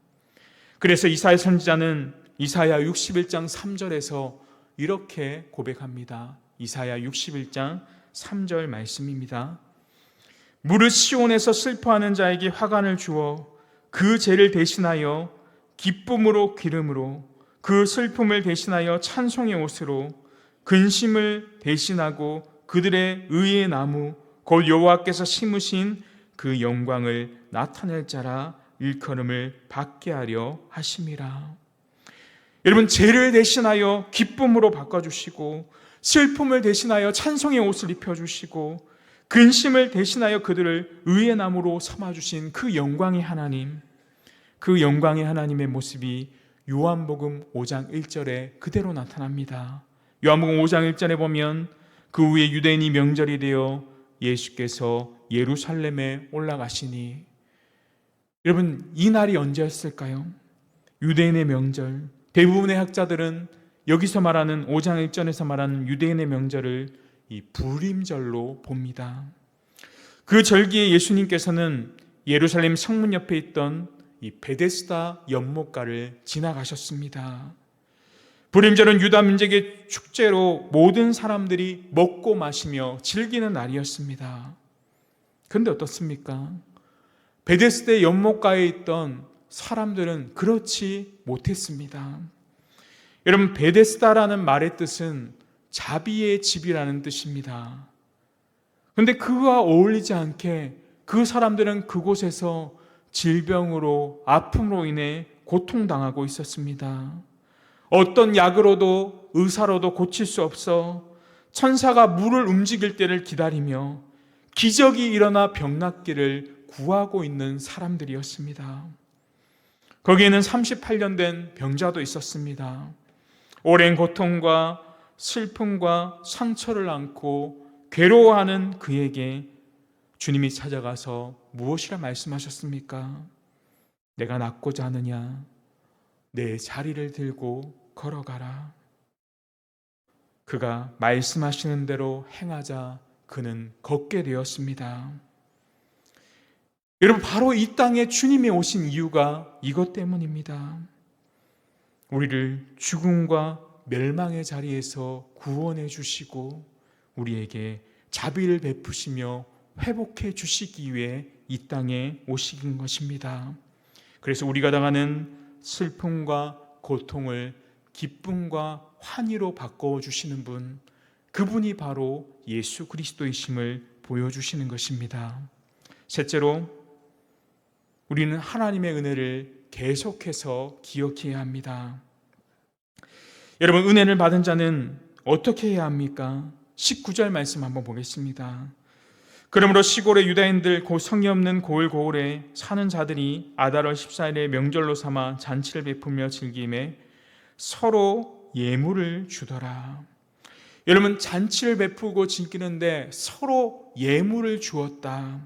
그래서 이사야 선지자는 이사야 61장 3절에서 이렇게 고백합니다. 이사야 61장 3절 말씀입니다. 무릇 시온에서 슬퍼하는 자에게 화관을 주어 그 죄를 대신하여 기쁨으로 기름으로 그 슬픔을 대신하여 찬송의 옷으로 근심을 대신하고 그들의 의의 나무 곧 여호와께서 심으신 그 영광을 나타낼 자라 일컬음을 받게 하려 하심이라. 여러분, 죄를 대신하여 기쁨으로 바꿔주시고 슬픔을 대신하여 찬송의 옷을 입혀주시고 근심을 대신하여 그들을 의의 나무로 삼아주신 그 영광의 하나님, 그 영광의 하나님의 모습이 요한복음 5장 1절에 그대로 나타납니다. 요한복음 5장 1절에 보면 그 후에 유대인이 명절이 되어 예수께서 예루살렘에 올라가시니, 여러분, 이 날이 언제였을까요? 유대인의 명절. 대부분의 학자들은 여기서 말하는 5장 1절에서 말하는 유대인의 명절을 이 부림절로 봅니다. 그 절기에 예수님께서는 예루살렘 성문 옆에 있던 이 베데스다 연못가를 지나가셨습니다. 부림절은 유다 민족의 축제로 모든 사람들이 먹고 마시며 즐기는 날이었습니다. 그런데 어떻습니까? 베데스다 연못가에 있던 사람들은 그렇지 못했습니다. 여러분, 베데스다라는 말의 뜻은 자비의 집이라는 뜻입니다. 그런데 그와 어울리지 않게 그 사람들은 그곳에서 질병으로 아픔으로 인해 고통당하고 있었습니다. 어떤 약으로도 의사로도 고칠 수 없어 천사가 물을 움직일 때를 기다리며 기적이 일어나 병 낫기를 구하고 있는 사람들이었습니다. 거기에는 38년 된 병자도 있었습니다. 오랜 고통과 슬픔과 상처를 안고 괴로워하는 그에게 주님이 찾아가서 무엇이라 말씀하셨습니까? 내가 낫고자 하느냐? 내 자리를 들고 걸어가라. 그가 말씀하시는 대로 행하자 그는 걷게 되었습니다. 여러분, 바로 이 땅에 주님이 오신 이유가 이것 때문입니다. 우리를 죽음과 멸망의 자리에서 구원해 주시고 우리에게 자비를 베푸시며 회복해 주시기 위해 이 땅에 오신 것입니다. 그래서 우리가 당하는 슬픔과 고통을 기쁨과 환희로 바꿔 주시는 분, 그분이 바로 예수 그리스도이심을 보여주시는 것입니다. 셋째로, 우리는 하나님의 은혜를 계속해서 기억해야 합니다. 여러분, 은혜를 받은 자는 어떻게 해야 합니까? 19절 말씀 한번 보겠습니다. 그러므로 시골의 유다인들 곧 성이 없는 고을고을에 사는 자들이 아달월 14일에 명절로 삼아 잔치를 베풀며 즐김에 서로 예물을 주더라. 여러분, 잔치를 베푸고 즐기는데 서로 예물을 주었다.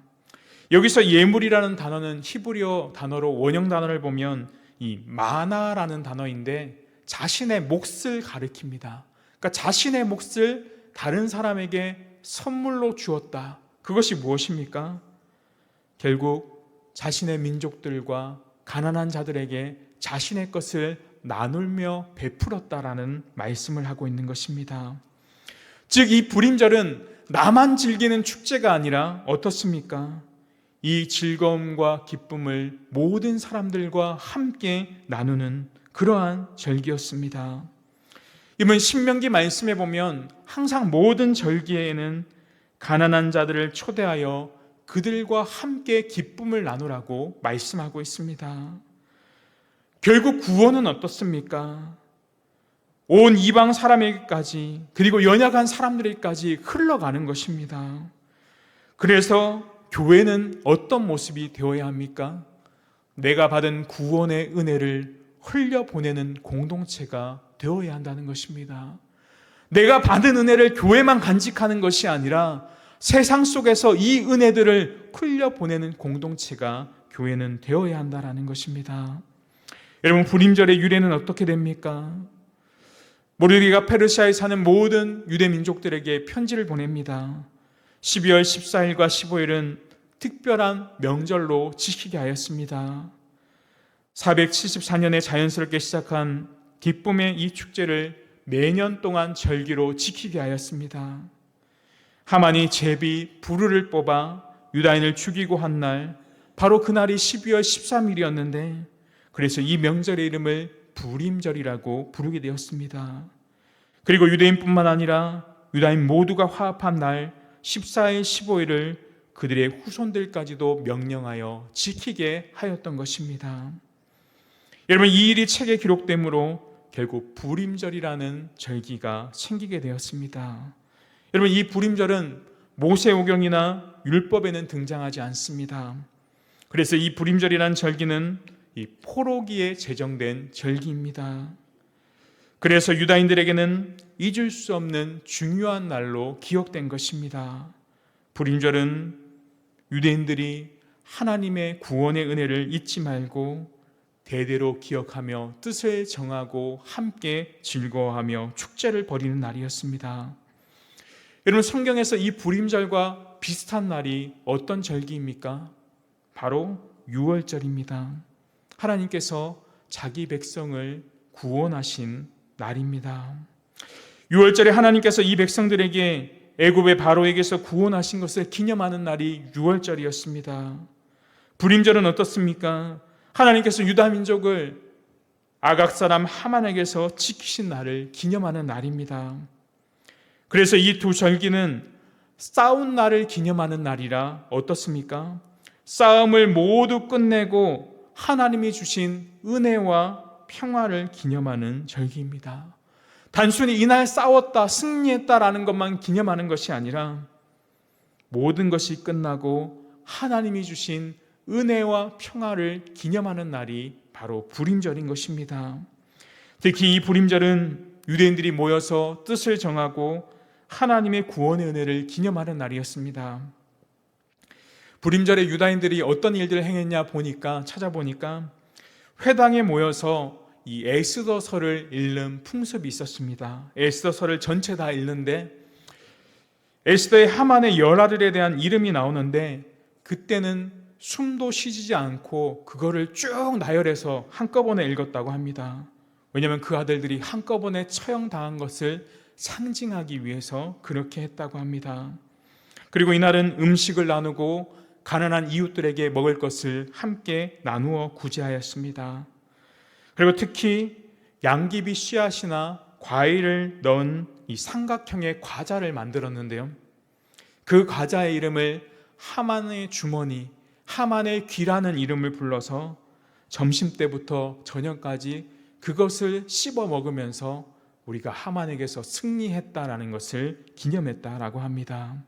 여기서 예물이라는 단어는 히브리어 단어로 원형 단어를 보면 이 마나라는 단어인데 자신의 몫을 가리킵니다. 그러니까 자신의 몫을 다른 사람에게 선물로 주었다. 그것이 무엇입니까? 결국 자신의 민족들과 가난한 자들에게 자신의 것을 나누며 베풀었다라는 말씀을 하고 있는 것입니다. 즉, 이 부림절은 나만 즐기는 축제가 아니라 어떻습니까? 이 즐거움과 기쁨을 모든 사람들과 함께 나누는 그러한 절기였습니다. 이번 신명기 말씀에 보면 항상 모든 절기에는 가난한 자들을 초대하여 그들과 함께 기쁨을 나누라고 말씀하고 있습니다. 결국 구원은 어떻습니까? 온 이방 사람에게까지, 그리고 연약한 사람들에게까지 흘러가는 것입니다. 그래서 교회는 어떤 모습이 되어야 합니까? 내가 받은 구원의 은혜를 흘려보내는 공동체가 되어야 한다는 것입니다. 내가 받은 은혜를 교회만 간직하는 것이 아니라 세상 속에서 이 은혜들을 흘려보내는 공동체가 교회는 되어야 한다는 것입니다. 여러분, 부림절의 유래는 어떻게 됩니까? 모르드게가 페르시아에 사는 모든 유대 민족들에게 편지를 보냅니다. 12월 14일과 15일은 특별한 명절로 지키게 하였습니다. 474년에 자연스럽게 시작한 기쁨의 이 축제를 매년 동안 절기로 지키게 하였습니다. 하만이 제비 부르를 뽑아 유다인을 죽이고 한 날, 바로 그날이 12월 13일이었는데 그래서 이 명절의 이름을 부림절이라고 부르게 되었습니다. 그리고 유대인뿐만 아니라 유다인 모두가 화합한 날 14일, 15일을 그들의 후손들까지도 명령하여 지키게 하였던 것입니다. 여러분, 이 일이 책에 기록되므로 결국 부림절이라는 절기가 생기게 되었습니다. 여러분, 이 부림절은 모세오경이나 율법에는 등장하지 않습니다. 그래서 이 부림절이라는 절기는 이 포로기에 제정된 절기입니다. 그래서 유다인들에게는 잊을 수 없는 중요한 날로 기억된 것입니다. 부림절은 유대인들이 하나님의 구원의 은혜를 잊지 말고 대대로 기억하며 뜻을 정하고 함께 즐거워하며 축제를 벌이는 날이었습니다. 여러분, 성경에서 이 부림절과 비슷한 날이 어떤 절기입니까? 바로 유월절입니다. 하나님께서 자기 백성을 구원하신 날입니다. 유월절에 하나님께서 이 백성들에게 애굽의 바로에게서 구원하신 것을 기념하는 날이 유월절이었습니다. 부림절은 어떻습니까? 하나님께서 유다 민족을 아각 사람 하만에게서 지키신 날을 기념하는 날입니다. 그래서 이 두 절기는 싸운 날을 기념하는 날이라 어떻습니까? 싸움을 모두 끝내고 하나님이 주신 은혜와 평화를 기념하는 절기입니다. 단순히 이날 싸웠다, 승리했다라는 것만 기념하는 것이 아니라 모든 것이 끝나고 하나님이 주신 은혜와 평화를 기념하는 날이 바로 부림절인 것입니다. 특히 이 부림절은 유대인들이 모여서 뜻을 정하고 하나님의 구원의 은혜를 기념하는 날이었습니다. 부림절에 유다인들이 어떤 일들을 행했냐 찾아보니까 회당에 모여서 이 에스더서를 읽는 풍습이 있었습니다. 에스더서를 전체 다 읽는데 에스더의 하만의 열아들에 대한 이름이 나오는데 그때는 숨도 쉬지 않고 그거를 쭉 나열해서 한꺼번에 읽었다고 합니다. 왜냐하면 그 아들들이 한꺼번에 처형당한 것을 상징하기 위해서 그렇게 했다고 합니다. 그리고 이날은 음식을 나누고 가난한 이웃들에게 먹을 것을 함께 나누어 구제하였습니다. 그리고 특히 양귀비 씨앗이나 과일을 넣은 이 삼각형의 과자를 만들었는데요. 그 과자의 이름을 하만의 주머니, 하만의 귀라는 이름을 불러서 점심때부터 저녁까지 그것을 씹어 먹으면서 우리가 하만에게서 승리했다라는 것을 기념했다라고 합니다.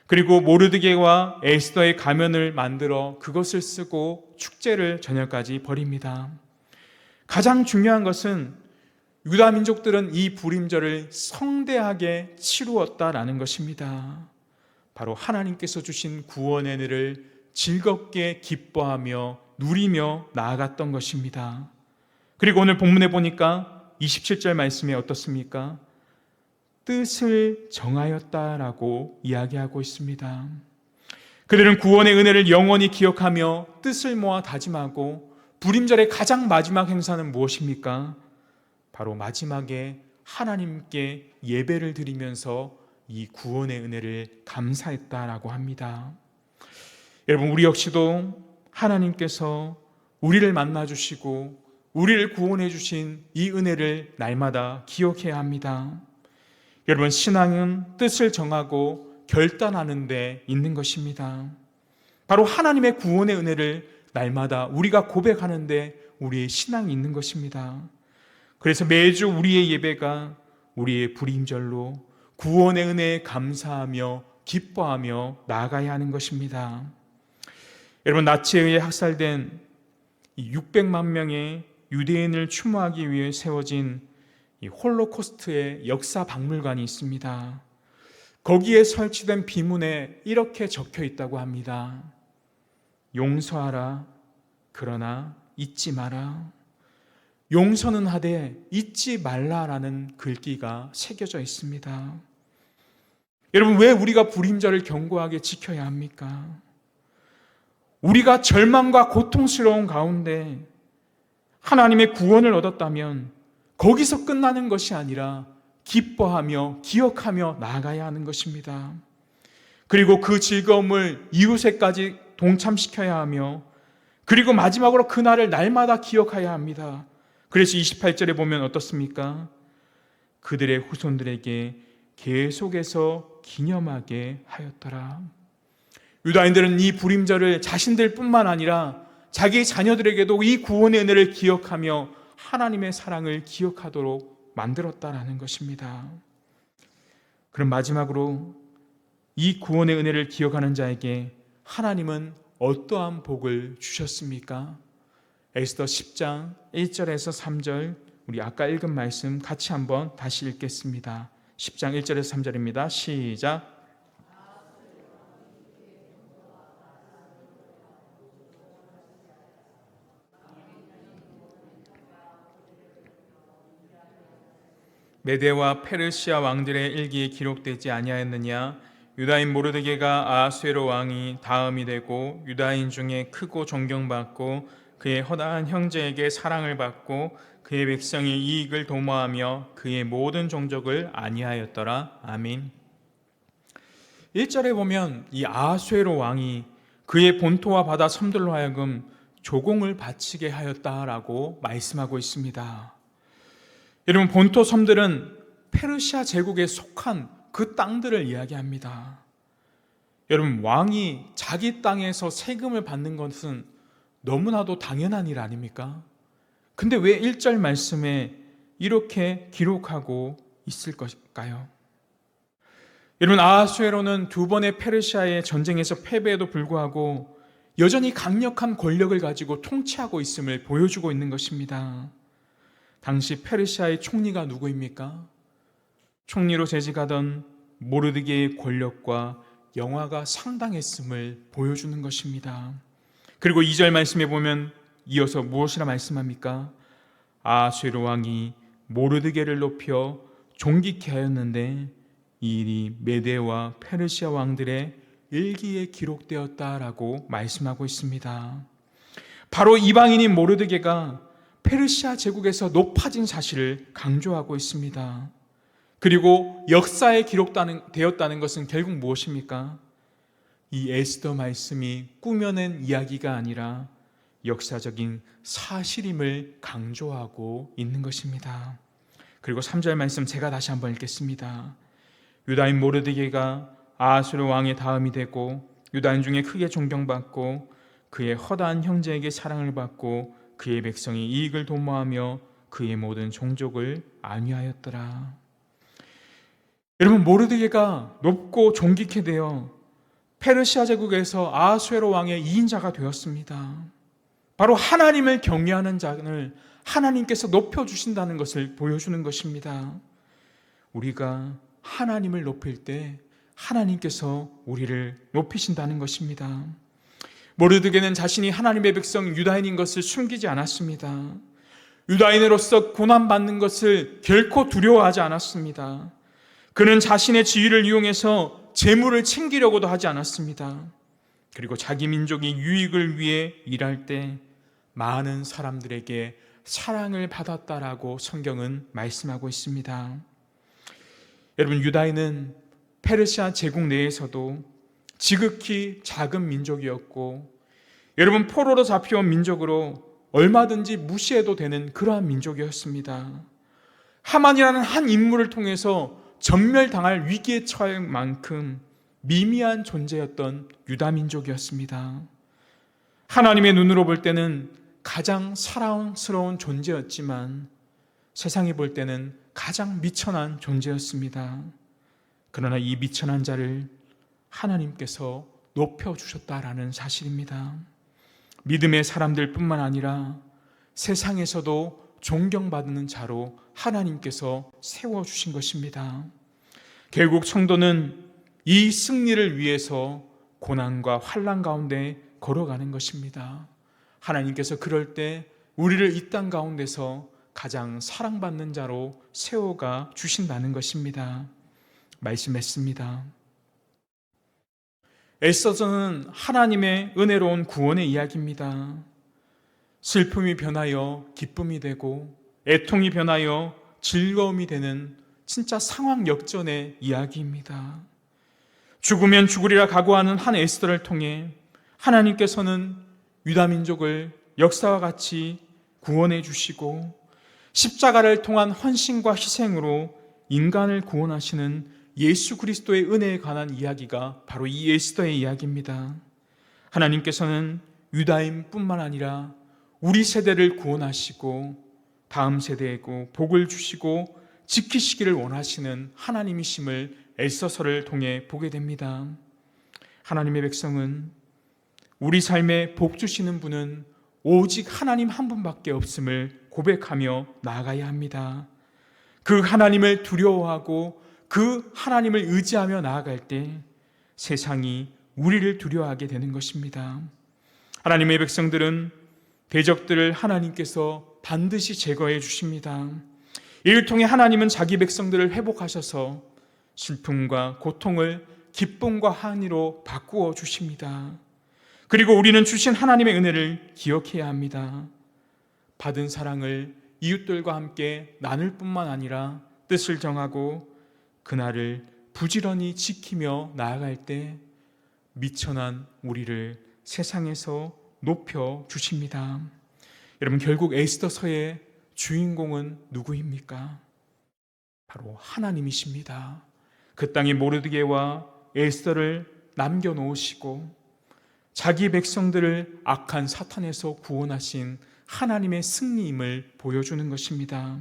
그리고 모르드게와 에스더의 가면을 만들어 그것을 쓰고 축제를 저녁까지 벌입니다. 가장 중요한 것은 유다 민족들은 이 부림절을 성대하게 치루었다라는 것입니다. 바로 하나님께서 주신 구원의 은혜를 즐겁게 기뻐하며 누리며 나아갔던 것입니다. 그리고 오늘 본문에 보니까 27절 말씀이 어떻습니까? 뜻을 정하였다라고 이야기하고 있습니다. 그들은 구원의 은혜를 영원히 기억하며 뜻을 모아 다짐하고 부림절의 가장 마지막 행사는 무엇입니까? 바로 마지막에 하나님께 예배를 드리면서 이 구원의 은혜를 감사했다라고 합니다. 여러분, 우리 역시도 하나님께서 우리를 만나주시고 우리를 구원해 주신 이 은혜를 날마다 기억해야 합니다. 여러분, 신앙은 뜻을 정하고 결단하는 데 있는 것입니다. 바로 하나님의 구원의 은혜를 날마다 우리가 고백하는데 우리의 신앙이 있는 것입니다. 그래서 매주 우리의 예배가 우리의 부림절로 구원의 은혜에 감사하며 기뻐하며 나아가야 하는 것입니다. 여러분, 나치에 의해 학살된 600만 명의 유대인을 추모하기 위해 세워진 이 홀로코스트의 역사 박물관이 있습니다. 거기에 설치된 비문에 이렇게 적혀 있다고 합니다. 용서하라, 그러나 잊지 마라. 용서는 하되 잊지 말라라는 글귀가 새겨져 있습니다. 여러분, 왜 우리가 부림절을 견고하게 지켜야 합니까? 우리가 절망과 고통스러운 가운데 하나님의 구원을 얻었다면 거기서 끝나는 것이 아니라 기뻐하며 기억하며 나아가야 하는 것입니다. 그리고 그 즐거움을 이웃에까지 동참시켜야 하며 그리고 마지막으로 그날을 날마다 기억해야 합니다. 그래서 28절에 보면 어떻습니까? 그들의 후손들에게 계속해서 기념하게 하였더라. 유다인들은 이 불임절을 자신들뿐만 아니라 자기 자녀들에게도 이 구원의 은혜를 기억하며 하나님의 사랑을 기억하도록 만들었다라는 것입니다. 그럼 마지막으로 이 구원의 은혜를 기억하는 자에게 하나님은 어떠한 복을 주셨습니까? 에스더 10장 1절에서 3절, 우리 아까 읽은 말씀 같이 한번 다시 읽겠습니다. 10장 1절에서 3절입니다. 시작. 메대와 페르시아 왕들의 일기에 기록되지 아니하였느냐? 유다인 모르드게가 아하수에로 왕이 다음이 되고 유다인 중에 크고 존경받고 그의 허다한 형제에게 사랑을 받고 그의 백성이 이익을 도모하며 그의 모든 종족을 안위하였더라. 아멘. 1절에 보면 이 아하수에로 왕이 그의 본토와 바다 섬들로 하여금 조공을 바치게 하였다라고 말씀하고 있습니다. 여러분, 본토 섬들은 페르시아 제국에 속한 그 땅들을 이야기합니다. 여러분, 왕이 자기 땅에서 세금을 받는 것은 너무나도 당연한 일 아닙니까? 근데 왜 1절 말씀에 이렇게 기록하고 있을 것일까요? 여러분, 아하수에로는 두 번의 페르시아의 전쟁에서 패배에도 불구하고 여전히 강력한 권력을 가지고 통치하고 있음을 보여주고 있는 것입니다. 당시 페르시아의 총리가 누구입니까? 총리로 재직하던 모르드게의 권력과 영화가 상당했음을 보여주는 것입니다. 그리고 2절 말씀에 보면 이어서 무엇이라 말씀합니까? 아하수에로 왕이 모르드게를 높여 존귀케 하였는데 이 일이 메대와 페르시아 왕들의 일기에 기록되었다라고 말씀하고 있습니다. 바로 이방인인 모르드게가 페르시아 제국에서 높아진 사실을 강조하고 있습니다. 그리고 역사에 기록되었다는 것은 결국 무엇입니까? 이 에스더 말씀이 꾸며낸 이야기가 아니라 역사적인 사실임을 강조하고 있는 것입니다. 그리고 3절 말씀 제가 다시 한번 읽겠습니다. 유다인 모르드게가 아하수르 왕의 다음이 되고 유다인 중에 크게 존경받고 그의 허다한 형제에게 사랑을 받고 그의 백성이 이익을 도모하며 그의 모든 종족을 안위하였더라. 여러분, 모르드게가 높고 존귀케 되어 페르시아 제국에서 아하수에로 왕의 2인자가 되었습니다. 바로 하나님을 경외하는 자를 하나님께서 높여주신다는 것을 보여주는 것입니다. 우리가 하나님을 높일 때 하나님께서 우리를 높이신다는 것입니다. 모르드게는 자신이 하나님의 백성 유다인인 것을 숨기지 않았습니다. 유다인으로서 고난받는 것을 결코 두려워하지 않았습니다. 그는 자신의 지위를 이용해서 재물을 챙기려고도 하지 않았습니다. 그리고 자기 민족이 유익을 위해 일할 때 많은 사람들에게 사랑을 받았다라고 성경은 말씀하고 있습니다. 여러분, 유다인은 페르시아 제국 내에서도 지극히 작은 민족이었고, 여러분, 포로로 잡혀온 민족으로 얼마든지 무시해도 되는 그러한 민족이었습니다. 하만이라는 한 인물을 통해서 전멸당할 위기에 처할 만큼 미미한 존재였던 유다 민족이었습니다. 하나님의 눈으로 볼 때는 가장 사랑스러운 존재였지만 세상이 볼 때는 가장 미천한 존재였습니다. 그러나 이 미천한 자를 하나님께서 높여주셨다라는 사실입니다. 믿음의 사람들 뿐만 아니라 세상에서도 존경받는 자로 하나님께서 세워주신 것입니다. 결국 성도는 이 승리를 위해서 고난과 환난 가운데 걸어가는 것입니다. 하나님께서 그럴 때 우리를 이 땅 가운데서 가장 사랑받는 자로 세워가 주신다는 것입니다. 말씀했습니다. 에스더서는 하나님의 은혜로운 구원의 이야기입니다. 슬픔이 변하여 기쁨이 되고 애통이 변하여 즐거움이 되는 진짜 상황 역전의 이야기입니다. 죽으면 죽으리라 각오하는 한 에스더를 통해 하나님께서는 유다 민족을 역사와 같이 구원해 주시고 십자가를 통한 헌신과 희생으로 인간을 구원하시는 예수 그리스도의 은혜에 관한 이야기가 바로 이 에스더의 이야기입니다. 하나님께서는 유다인뿐만 아니라 우리 세대를 구원하시고 다음 세대에고 복을 주시고 지키시기를 원하시는 하나님이심을 에스더서를 통해 보게 됩니다. 하나님의 백성은 우리 삶에 복 주시는 분은 오직 하나님 한 분밖에 없음을 고백하며 나아가야 합니다. 그 하나님을 두려워하고 그 하나님을 의지하며 나아갈 때 세상이 우리를 두려워하게 되는 것입니다. 하나님의 백성들은 대적들을 하나님께서 반드시 제거해 주십니다. 이를 통해 하나님은 자기 백성들을 회복하셔서 슬픔과 고통을 기쁨과 한의로 바꾸어 주십니다. 그리고 우리는 주신 하나님의 은혜를 기억해야 합니다. 받은 사랑을 이웃들과 함께 나눌 뿐만 아니라 뜻을 정하고 그날을 부지런히 지키며 나아갈 때 미천한 우리를 세상에서 높여 주십니다. 여러분, 결국 에스더서의 주인공은 누구입니까? 바로 하나님이십니다. 그 땅에 모르드게와 에스더를 남겨놓으시고 자기 백성들을 악한 사탄에서 구원하신 하나님의 승리임을 보여주는 것입니다.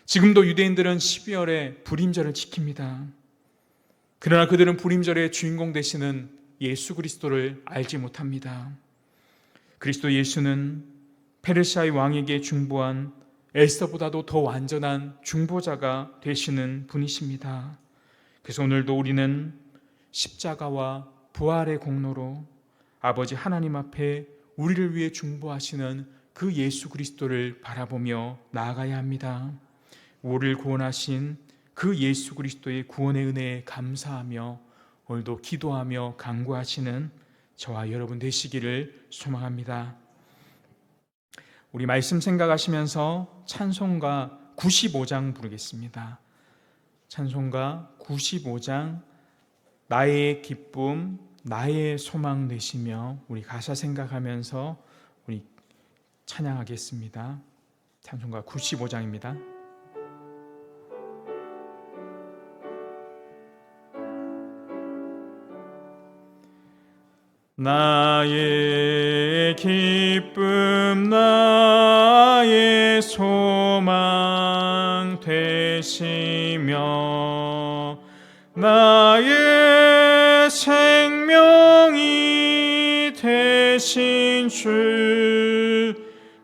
지금도 유대인들은 12월에 불임절을 지킵니다. 그러나 그들은 불임절의 주인공 되시는 예수 그리스도를 알지 못합니다. 그리스도 예수는 페르시아의 왕에게 중보한 에스더보다도 더 완전한 중보자가 되시는 분이십니다. 그래서 오늘도 우리는 십자가와 부활의 공로로 아버지 하나님 앞에 우리를 위해 중보하시는 그 예수 그리스도를 바라보며 나아가야 합니다. 우리를 구원하신 그 예수 그리스도의 구원의 은혜에 감사하며 오늘도 기도하며 간구하시는 저와 여러분 되시기를 소망합니다. 우리 말씀 생각하시면서 찬송가 95장 부르겠습니다. 찬송가 95장 나의 기쁨 나의 소망 되시며 우리 가사 생각하면서 우리 찬양하겠습니다. 찬송가 95장입니다. 나의 기쁨 나의 소망 되시며 나의 생명이 되신 주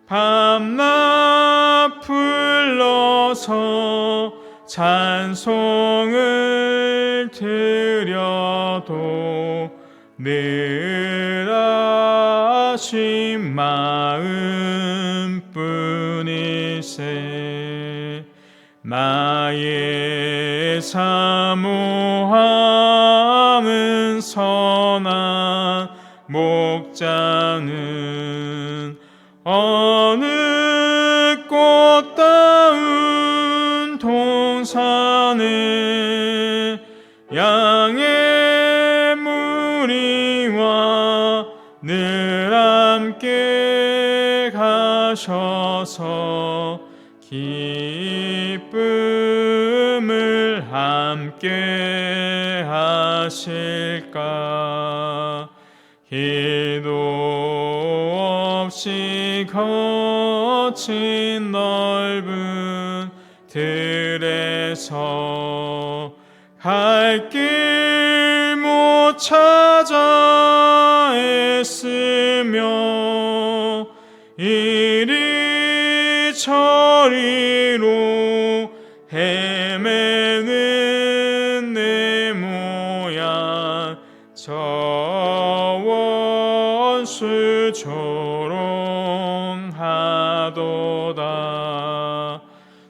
밤낮 불러서 찬송을 드려도 늘 아신 마음뿐일세 나의 사모함은 선한 목자는 어느 꽃다운 동산에 양의 무리와 늘 함께 가셔서 기쁨을 함께 하실까 길도 없이 거친 넓은 들에서 갈 길 못 찾아 애쓰며 이리 저리로 헤매는 내 모양 저 원수 조롱하도다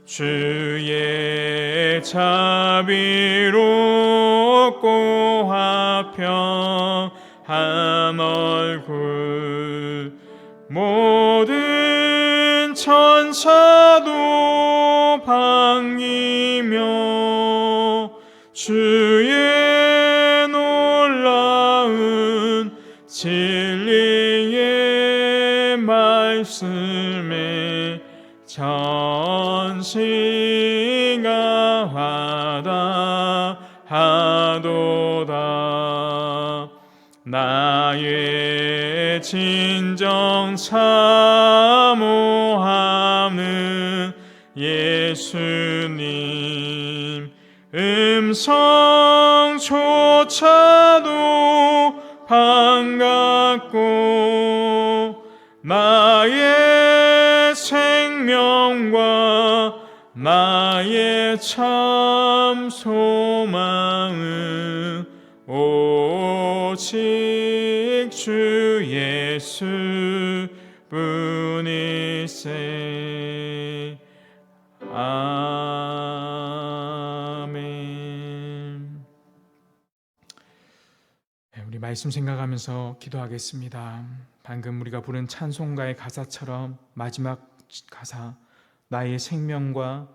주의 자비롭고 화평한 얼굴 모든 천사도 반기며 주의 놀라운 진리의 말씀에 전시가 하도다. 나의 진정 사모하는 예수님 음성조차도 반갑고 나의 생명과 나의 참 소망은 오직 주 예수 뿐일세. 아멘. 우리 말씀 생각하면서 기도하겠습니다. 방금 우리가 부른 찬송가의 가사처럼 마지막 가사, 나의 생명과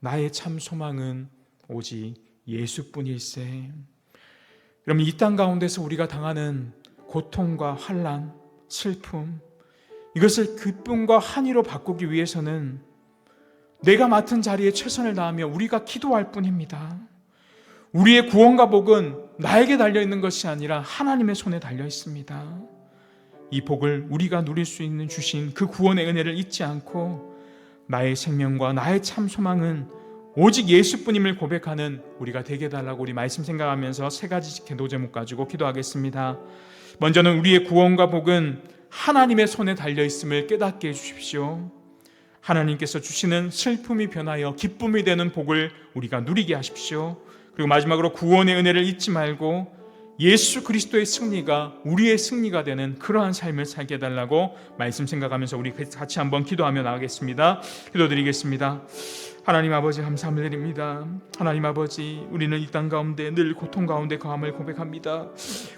나의 참 소망은 오직 예수뿐일세. 여러분, 이 땅 가운데서 우리가 당하는 고통과 환난, 슬픔, 이것을 기쁨과 한의로 바꾸기 위해서는 내가 맡은 자리에 최선을 다하며 우리가 기도할 뿐입니다. 우리의 구원과 복은 나에게 달려있는 것이 아니라 하나님의 손에 달려있습니다. 이 복을 우리가 누릴 수 있는 주신 그 구원의 은혜를 잊지 않고 나의 생명과 나의 참 소망은 오직 예수뿐임을 고백하는 우리가 되게 해달라고 우리 말씀 생각하면서 세 가지 기도 제목 가지고 기도하겠습니다. 먼저는 우리의 구원과 복은 하나님의 손에 달려있음을 깨닫게 해주십시오. 하나님께서 주시는 슬픔이 변하여 기쁨이 되는 복을 우리가 누리게 하십시오. 그리고 마지막으로 구원의 은혜를 잊지 말고 예수 그리스도의 승리가 우리의 승리가 되는 그러한 삶을 살게 해달라고 말씀 생각하면서 우리 같이 한번 기도하며 나가겠습니다. 기도드리겠습니다. 하나님 아버지, 감사함을 드립니다. 하나님 아버지, 우리는 이 땅 가운데 늘 고통 가운데 거함을 고백합니다.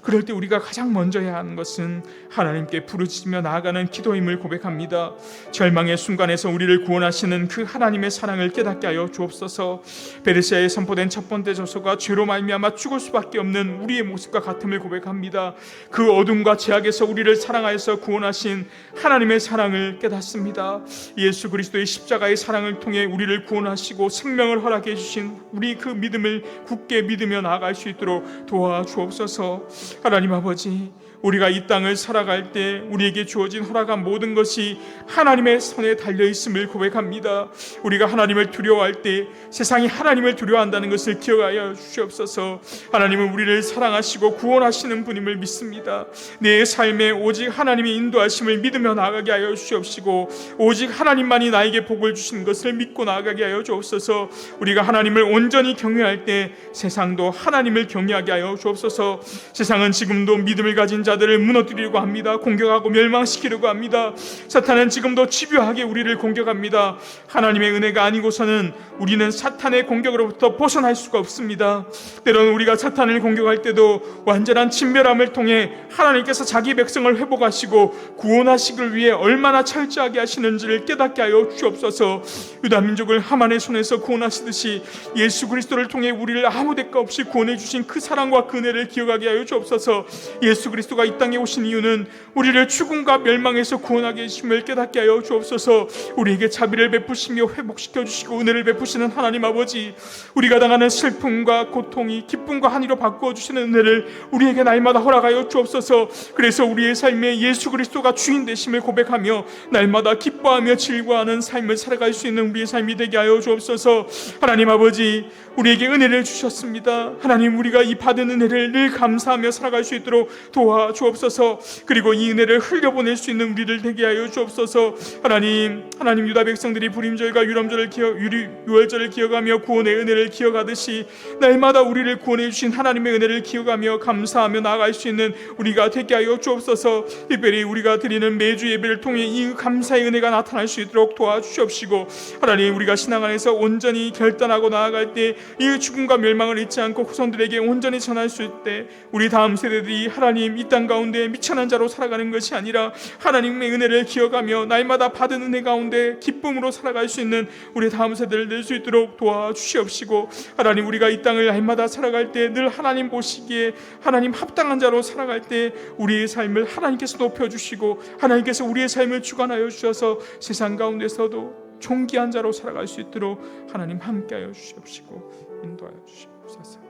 그럴 때 우리가 가장 먼저 해야 하는 것은 하나님께 부르짖으며 나아가는 기도임을 고백합니다. 절망의 순간에서 우리를 구원하시는 그 하나님의 사랑을 깨닫게 하여 주옵소서. 베르시아에 선포된 첫 번째 저서가 죄로 말미암아 죽을 수밖에 없는 우리의 모습과 같음을 고백합니다. 그 어둠과 죄악에서 우리를 사랑하여서 구원하신 하나님의 사랑을 깨닫습니다. 예수 그리스도의 십자가의 사랑을 통해 우리를 구원하시고 생명을 허락해 주신 우리 그 믿음을 굳게 믿으며 나아갈 수 있도록 도와주옵소서. 하나님 아버지, 우리가 이 땅을 살아갈 때 우리에게 주어진 허락한 모든 것이 하나님의 손에 달려있음을 고백합니다. 우리가 하나님을 두려워할 때 세상이 하나님을 두려워한다는 것을 기억하여 주시옵소서. 하나님은 우리를 사랑하시고 구원하시는 분임을 믿습니다. 내 삶에 오직 하나님의 인도하심을 믿으며 나아가게 하여 주시옵시고 오직 하나님만이 나에게 복을 주신 것을 믿고 나아가게 하여 주옵소서. 우리가 하나님을 온전히 경외할 때 세상도 하나님을 경외하게 하여 주옵소서. 세상은 지금도 믿음을 가진 자들을 무너뜨리려고 합니다. 공격하고 멸망시키려고 합니다. 사탄은 지금도 집요하게 우리를 공격합니다. 하나님의 은혜가 아니고서는 우리는 사탄의 공격으로부터 벗어날 수가 없습니다. 때로는 우리가 사탄을 공격할 때도 완전한 진멸함을 통해 하나님께서 자기 백성을 회복하시고 구원하시길 위해 얼마나 철저하게 하시는지를 깨닫게 하여 주옵소서. 유다 민족을 하만의 손에서 구원하시듯이 예수 그리스도를 통해 우리를 아무 대가 없이 구원해 주신 그 사랑과 그 은혜를 기억하게 하여 주옵소서. 예수 그리스도가 이 땅에 오신 이유는 우리를 죽음과 멸망에서 구원하게 해주심을 깨닫게 하여 주옵소서. 우리에게 자비를 베푸시며 회복시켜 주시고 은혜를 베푸시는 하나님 아버지, 우리가 당하는 슬픔과 고통이 기쁨과 한의로 바꾸어 주시는 은혜를 우리에게 날마다 허락하여 주옵소서. 그래서 우리의 삶에 예수 그리스도가 주인 되심을 고백하며 날마다 기뻐하며 즐거워하는 삶을 살아갈 수 있는 우리의 삶이 되게 하여 주옵소서. 하나님 아버지, 우리에게 은혜를 주셨습니다. 하나님, 우리가 이 받은 은혜를 늘 감사하며 살아갈 수 있도록 도와주옵소서. 그리고 이 은혜를 흘려보낼 수 있는 우리를 되게 하여 주옵소서. 하나님 유다 백성들이 불임절과 유월절을 기억하며 구원의 은혜를 기억하듯이 날마다 우리를 구원해 주신 하나님의 은혜를 기억하며 감사하며 나아갈 수 있는 우리가 되게 하여 주옵소서. 특별히 우리가 드리는 매주 예배를 통해 이 감사의 은혜가 나타날 수 있도록 도와주시옵시고, 하나님, 우리가 신앙 안에서 온전히 결단하고 나아갈 때 이 죽음과 멸망을 잊지 않고 후손들에게 온전히 전할 수 있을 때 우리 다음 세대들이 하나님 이 땅 가운데 미천한 자로 살아가는 것이 아니라 하나님의 은혜를 기억하며 날마다 받은 은혜 가운데 기쁨으로 살아갈 수 있는 우리 다음 세대를 낼 수 있도록 도와주시옵시고, 하나님, 우리가 이 땅을 날마다 살아갈 때 늘 하나님 보시기에 하나님 합당한 자로 살아갈 때 우리의 삶을 하나님께서 높여주시고 하나님께서 우리의 삶을 주관하여 주셔서 세상 가운데서도 존귀한 자로 살아갈 수 있도록 하나님 함께하여 주시옵시고 인도하여 주시옵소서.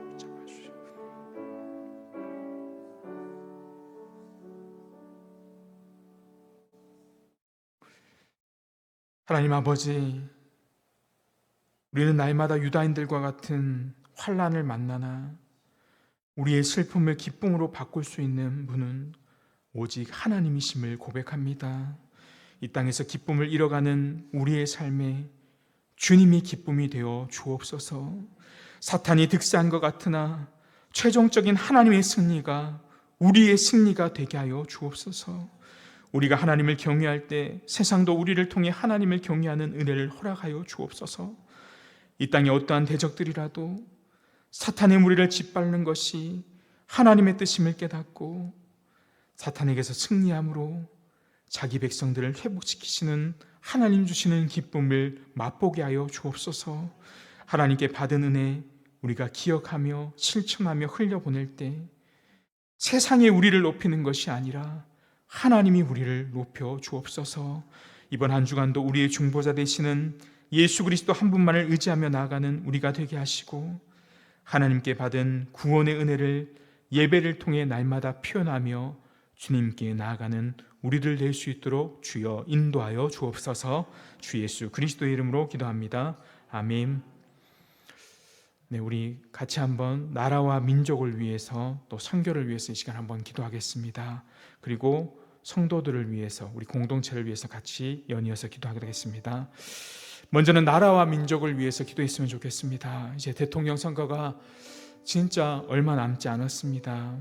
하나님 아버지, 우리는 날마다 유다인들과 같은 환난을 만나나 우리의 슬픔을 기쁨으로 바꿀 수 있는 분은 오직 하나님이심을 고백합니다. 이 땅에서 기쁨을 잃어가는 우리의 삶에 주님이 기쁨이 되어 주옵소서. 사탄이 득세한 것 같으나 최종적인 하나님의 승리가 우리의 승리가 되게 하여 주옵소서. 우리가 하나님을 경외할 때 세상도 우리를 통해 하나님을 경외하는 은혜를 허락하여 주옵소서. 이 땅에 어떠한 대적들이라도 사탄의 무리를 짓밟는 것이 하나님의 뜻임을 깨닫고 사탄에게서 승리함으로 자기 백성들을 회복시키시는 하나님 주시는 기쁨을 맛보게 하여 주옵소서. 하나님께 받은 은혜 우리가 기억하며 실천하며 흘려보낼 때 세상이 우리를 높이는 것이 아니라 하나님이 우리를 높여 주옵소서. 이번 한 주간도 우리의 중보자 되시는 예수 그리스도 한 분만을 의지하며 나아가는 우리가 되게 하시고 하나님께 받은 구원의 은혜를 예배를 통해 날마다 표현하며 주님께 나아가는 우리들 될 수 있도록 주여 인도하여 주옵소서. 주 예수 그리스도의 이름으로 기도합니다. 아멘. 네, 우리 같이 한번 나라와 민족을 위해서 또 선교를 위해서 이 시간 한번 기도하겠습니다. 그리고 성도들을 위해서 우리 공동체를 위해서 같이 연이어서 기도하겠습니다. 먼저는 나라와 민족을 위해서 기도했으면 좋겠습니다. 이제 대통령 선거가 진짜 얼마 남지 않았습니다.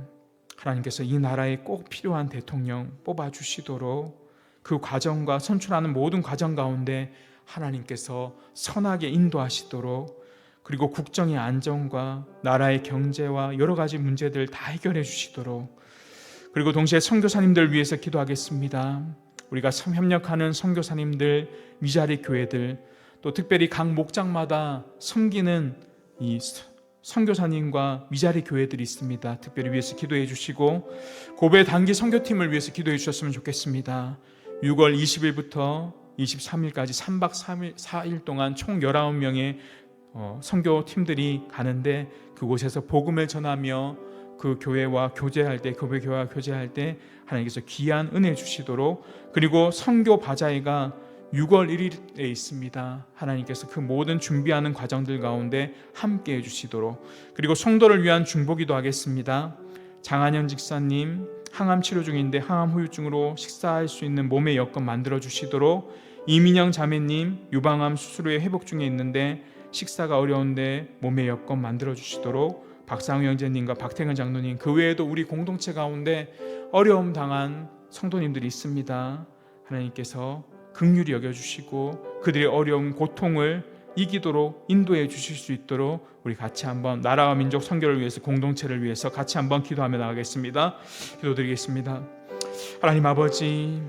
하나님께서 이 나라에 꼭 필요한 대통령 뽑아주시도록 그 과정과 선출하는 모든 과정 가운데 하나님께서 선하게 인도하시도록 그리고 국정의 안정과 나라의 경제와 여러 가지 문제들 다 해결해 주시도록 그리고 동시에 선교사님들 위해서 기도하겠습니다. 우리가 협력하는 선교사님들, 미자리 교회들 또 특별히 각 목장마다 섬기는 이 선교사님과 미자리 교회들이 있습니다. 특별히 위해서 기도해 주시고 고베 단기 선교팀을 위해서 기도해 주셨으면 좋겠습니다. 6월 20일부터 23일까지 3박 4일 동안 총 19명의 선교팀들이 가는데 그곳에서 복음을 전하며 그 교회와 교제할 때 교회 교회와 교제할 때 하나님께서 귀한 은혜 주시도록 그리고 선교 바자회가 6월 1일에 있습니다. 하나님께서 그 모든 준비하는 과정들 가운데 함께 해주시도록 그리고 성도를 위한 중보기도 하겠습니다. 장한현 집사님 항암 치료 중인데 항암 후유증으로 식사할 수 있는 몸의 여건 만들어 주시도록 이민영 자매님 유방암 수술 후에 회복 중에 있는데 식사가 어려운데 몸의 여건 만들어 주시도록 박상우 형제님과 박태근 장로님 그 외에도 우리 공동체 가운데 어려움 당한 성도님들이 있습니다. 하나님께서 긍휼히 여겨주시고 그들의 어려운 고통을 이기도록 인도해 주실 수 있도록 우리 같이 한번 나라와 민족 선교를 위해서 공동체를 위해서 같이 한번 기도하며 나가겠습니다. 기도드리겠습니다. 하나님 아버지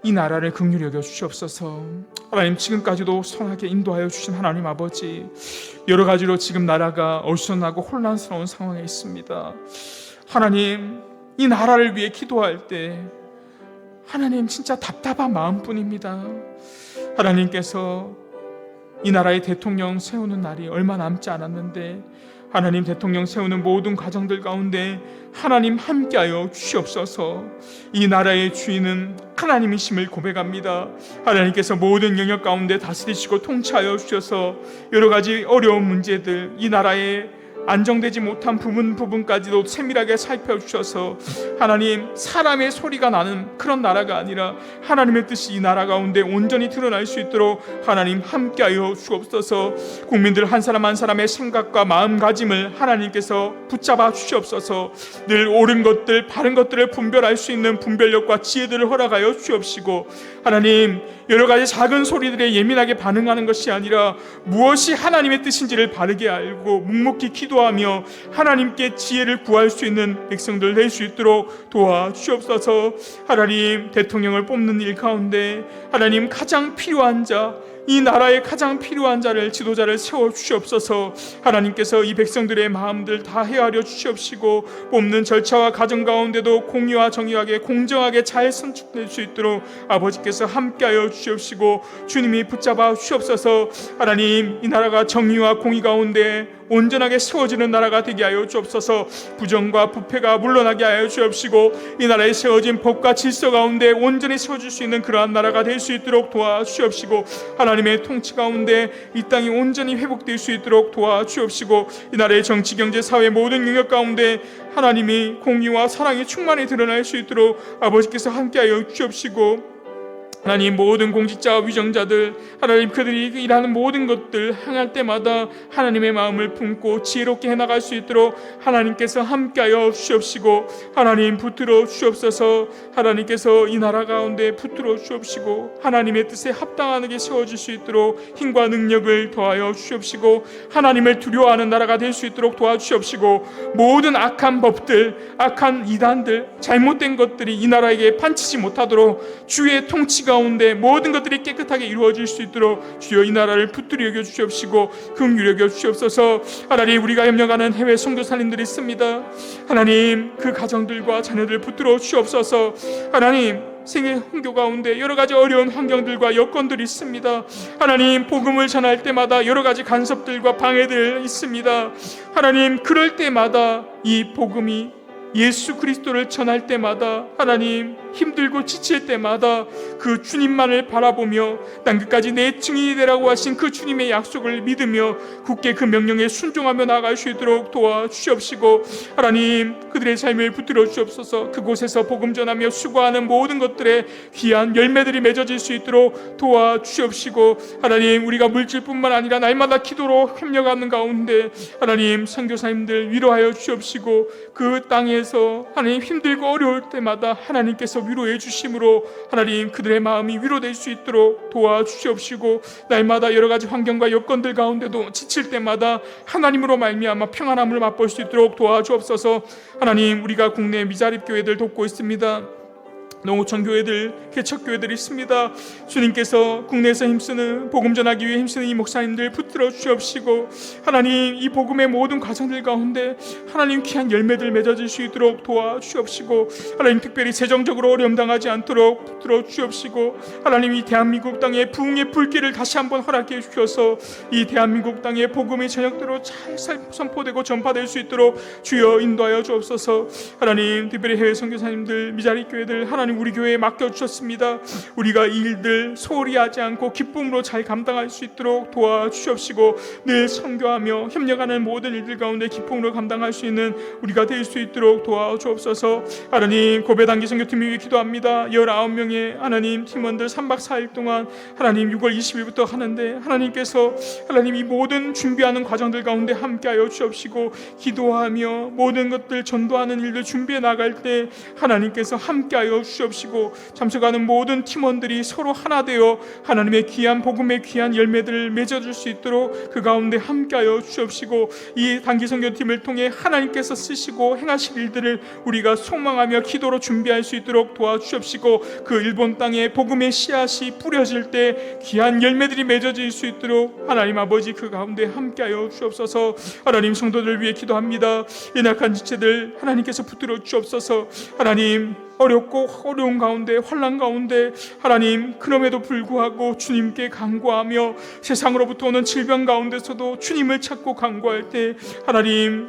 이 나라를 긍휼히 여겨 주시옵소서. 하나님 지금까지도 선하게 인도하여 주신 하나님 아버지 여러 가지로 지금 나라가 어수선하고 혼란스러운 상황에 있습니다. 하나님 이 나라를 위해 기도할 때 하나님 진짜 답답한 마음뿐입니다. 하나님께서 이 나라의 대통령 세우는 날이 얼마 남지 않았는데 하나님 대통령 세우는 모든 과정들 가운데 하나님 함께하여 주시옵소서. 이 나라의 주인은 하나님이심을 고백합니다. 하나님께서 모든 영역 가운데 다스리시고 통치하여 주셔서 여러 가지 어려운 문제들 이 나라에 안정되지 못한 부분까지도 세밀하게 살펴주셔서 하나님 사람의 소리가 나는 그런 나라가 아니라 하나님의 뜻이 이 나라 가운데 온전히 드러날 수 있도록 하나님 함께하여 주옵소서. 국민들 한 사람 한 사람의 생각과 마음가짐을 하나님께서 붙잡아 주시옵소서. 늘 옳은 것들 바른 것들을 분별할 수 있는 분별력과 지혜들을 허락하여 주옵시고 하나님 여러 가지 작은 소리들에 예민하게 반응하는 것이 아니라 무엇이 하나님의 뜻인지를 바르게 알고 묵묵히 기도하며 하나님께 지혜를 구할 수 있는 백성들 될 수 있도록 도와주옵소서. 하나님 대통령을 뽑는 일 가운데 하나님 가장 필요한 자 이 나라에 가장 필요한 자를, 지도자를 세워 주시옵소서. 하나님께서 이 백성들의 마음들 다 헤아려 주시옵시고 뽑는 절차와 과정 가운데도 공의와 정의하게 공정하게 잘 선출될 수 있도록 아버지께서 함께하여 주시옵시고 주님이 붙잡아 주시옵소서. 하나님, 이 나라가 정의와 공의 가운데 온전하게 세워지는 나라가 되게 하여 주옵소서. 부정과 부패가 물러나게 하여 주옵시고 이 나라에 세워진 법과 질서 가운데 온전히 세워질 수 있는 그러한 나라가 될 수 있도록 도와주옵시고 하나님의 통치 가운데 이 땅이 온전히 회복될 수 있도록 도와주옵시고 이 나라의 정치, 경제, 사회 모든 영역 가운데 하나님이 공의와 사랑이 충만히 드러날 수 있도록 아버지께서 함께하여 주옵시고 하나님, 모든 공직자와 위정자들, 하나님 그들이 일하는 모든 것들 행할 때마다 하나님의 마음을 품고 지혜롭게 해나갈 수 있도록 하나님께서 함께하여 주옵시고 하나님 붙들어 주옵소서. 하나님께서 이 나라 가운데 붙들어 주옵시고 하나님의 뜻에 합당하게 세워질 수 있도록 힘과 능력을 더하여 주옵시고 하나님을 두려워하는 나라가 될 수 있도록 도와주옵시고 모든 악한 법들, 악한 이단들, 잘못된 것들이 이 나라에게 판치지 못하도록 주의 통치가 가운데 모든 것들이 깨끗하게 이루어질 수 있도록 주여 이 나라를 붙들어 여겨 주옵시고 긍휼히 여겨 주옵소서. 하나님, 우리가 협력하는 해외 선교사님들이 있습니다. 하나님, 그 가정들과 자녀들 붙들어 주옵소서. 하나님, 생애 홍교 가운데 여러 가지 어려운 환경들과 여건들이 있습니다. 하나님, 복음을 전할 때마다 여러 가지 간섭들과 방해들 있습니다. 하나님, 그럴 때마다 이 복음이 예수 그리스도를 전할 때마다 하나님 힘들고 지칠 때마다 그 주님만을 바라보며 난 끝까지 내 증인이 되라고 하신 그 주님의 약속을 믿으며 굳게 그 명령에 순종하며 나아갈 수 있도록 도와주시옵시고 하나님, 그들의 삶을 붙들어 주옵소서. 그곳에서 복음 전하며 수고하는 모든 것들에 귀한 열매들이 맺어질 수 있도록 도와주시옵시고 하나님, 우리가 물질뿐만 아니라 날마다 기도로 협력하는 가운데 하나님 선교사님들 위로하여 주옵시고 그 땅에서 하나님 힘들고 어려울 때마다 하나님께서 위로해 주심으로 하나님 그들의 마음이 위로될 수 있도록 도와주시옵시고 날마다 여러 가지 환경과 여건들 가운데도 지칠 때마다 하나님으로 말미암아 평안함을 맛볼 수 있도록 도와주옵소서. 하나님, 우리가 국내 미자립 교회들 돕고 있습니다. 농어촌 교회들, 개척 교회들이 있습니다. 주님께서 국내에서 힘쓰는 복음 전하기 위해 힘쓰는 이 목사님들 붙들어 주옵시고 하나님, 이 복음의 모든 과정들 가운데 하나님 귀한 열매들 맺어질 수 있도록 도와주옵시고 하나님, 특별히 재정적으로 어려움 당하지 않도록 붙들어 주옵시고 하나님, 이 대한민국 땅에 부흥의 불길을 다시 한번 허락해 주셔서 이 대한민국 땅에 복음의 저녁대로 잘 선포되고 전파될 수 있도록 주여 인도하여 주옵소서. 하나님, 특별히 해외 선교사님들, 미자립 교회들 하나님 우리 교회에 맡겨주셨습니다. 우리가 이 일들 소홀히 하지 않고 기쁨으로 잘 감당할 수 있도록 도와주시옵시고 늘 선교하며 협력하는 모든 일들 가운데 기쁨으로 감당할 수 있는 우리가 될 수 있도록 도와주옵소서. 하나님, 고베 단기 선교팀을 위해 기도합니다. 19명의 하나님 팀원들 3박 4일 동안 하나님 6월 20일부터 하는데 하나님께서 하나님 이 모든 준비하는 과정들 가운데 함께하여 주옵시고 기도하며 모든 것들 전도하는 일들 준비해 나갈 때 하나님께서 함께하여 주옵시고 참석하는 모든 팀원들이 서로 하나 되어 하나님의 귀한 복음의 귀한 열매들을 맺어줄 수 있도록 그 가운데 함께하여 주옵시고 이 단기 선교팀을 통해 하나님께서 쓰시고 행하실 일들을 우리가 소망하며 기도로 준비할 수 있도록 도와주옵시고 그 일본 땅에 복음의 씨앗이 뿌려질 때 귀한 열매들이 맺어질 수 있도록 하나님 아버지 그 가운데 함께하여 주옵소서. 하나님, 성도들 위해 기도합니다. 연약한 지체들 하나님께서 붙들어 주옵소서. 하나님, 어렵고 어려운 가운데 환난 가운데 하나님 그럼에도 불구하고 주님께 간구하며 세상으로부터 오는 질병 가운데서도 주님을 찾고 간구할 때 하나님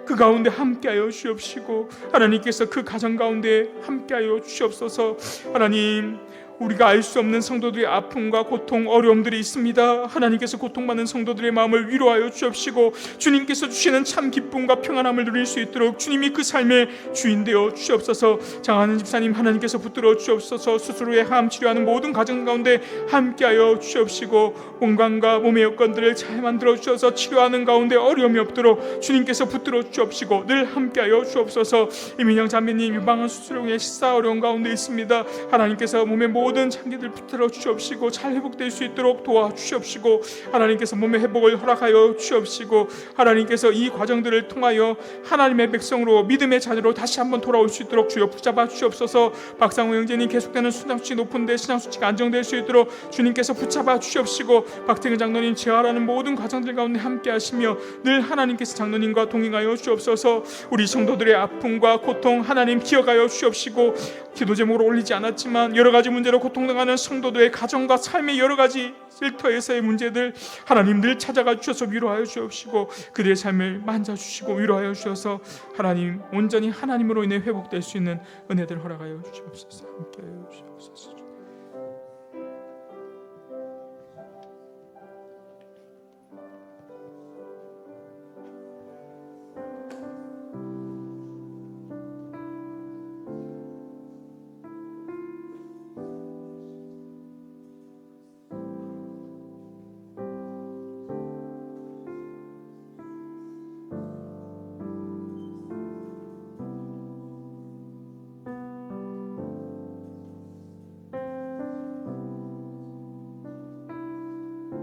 그 가운데 함께하여 주옵시고 하나님께서 그 가정 가운데 함께하여 주옵소서. 하나님, 우리가 알 수 없는 성도들의 아픔과 고통, 어려움들이 있습니다. 하나님께서 고통받는 성도들의 마음을 위로하여 주옵시고 주님께서 주시는 참 기쁨과 평안함을 누릴 수 있도록 주님이 그 삶의 주인 되어 주옵소서. 장하는 집사님 하나님께서 붙들어 주옵소서. 수술 후에 항암 치료하는 모든 가정 가운데 함께하여 주옵시고 건강과 몸의 여건들을 잘 만들어 주셔서 치료하는 가운데 어려움이 없도록 주님께서 붙들어 주옵시고 늘 함께하여 주옵소서. 이민영 자매님 유방암 수술 후에 식사 어려운 가운데 있습니다. 하나님께서 몸의 모든 장기들 붙들어 주시옵시고 잘 회복될 수 있도록 도와주시옵시고 하나님께서 몸의 회복을 허락하여 주시옵시고 하나님께서 이 과정들을 통하여 하나님의 백성으로 믿음의 자녀로 다시 한번 돌아올 수 있도록 주여 붙잡아 주시옵소서. 박상호 형제님 계속되는 수당수치 높은데 신앙수치가 안정될 수 있도록 주님께서 붙잡아 주시옵시고 박태근 장로님 재활하는 모든 과정들 가운데 함께 하시며 늘 하나님께서 장로님과 동행하여 주옵소서. 우리 성도들의 아픔과 고통 하나님 기억하여 주옵시고 기도 제목으로 올리지 않았지만 여러 가지 문제로 고통당하는 성도들의 가정과 삶의 여러 가지 일터에서의 문제들 하나님 늘 찾아가 주셔서 위로하여 주옵시고 그들의 삶을 만져주시고 위로하여 주셔서 하나님 온전히 하나님으로 인해 회복될 수 있는 은혜들 허락하여 주시옵소서. 함께하여 주시옵소서.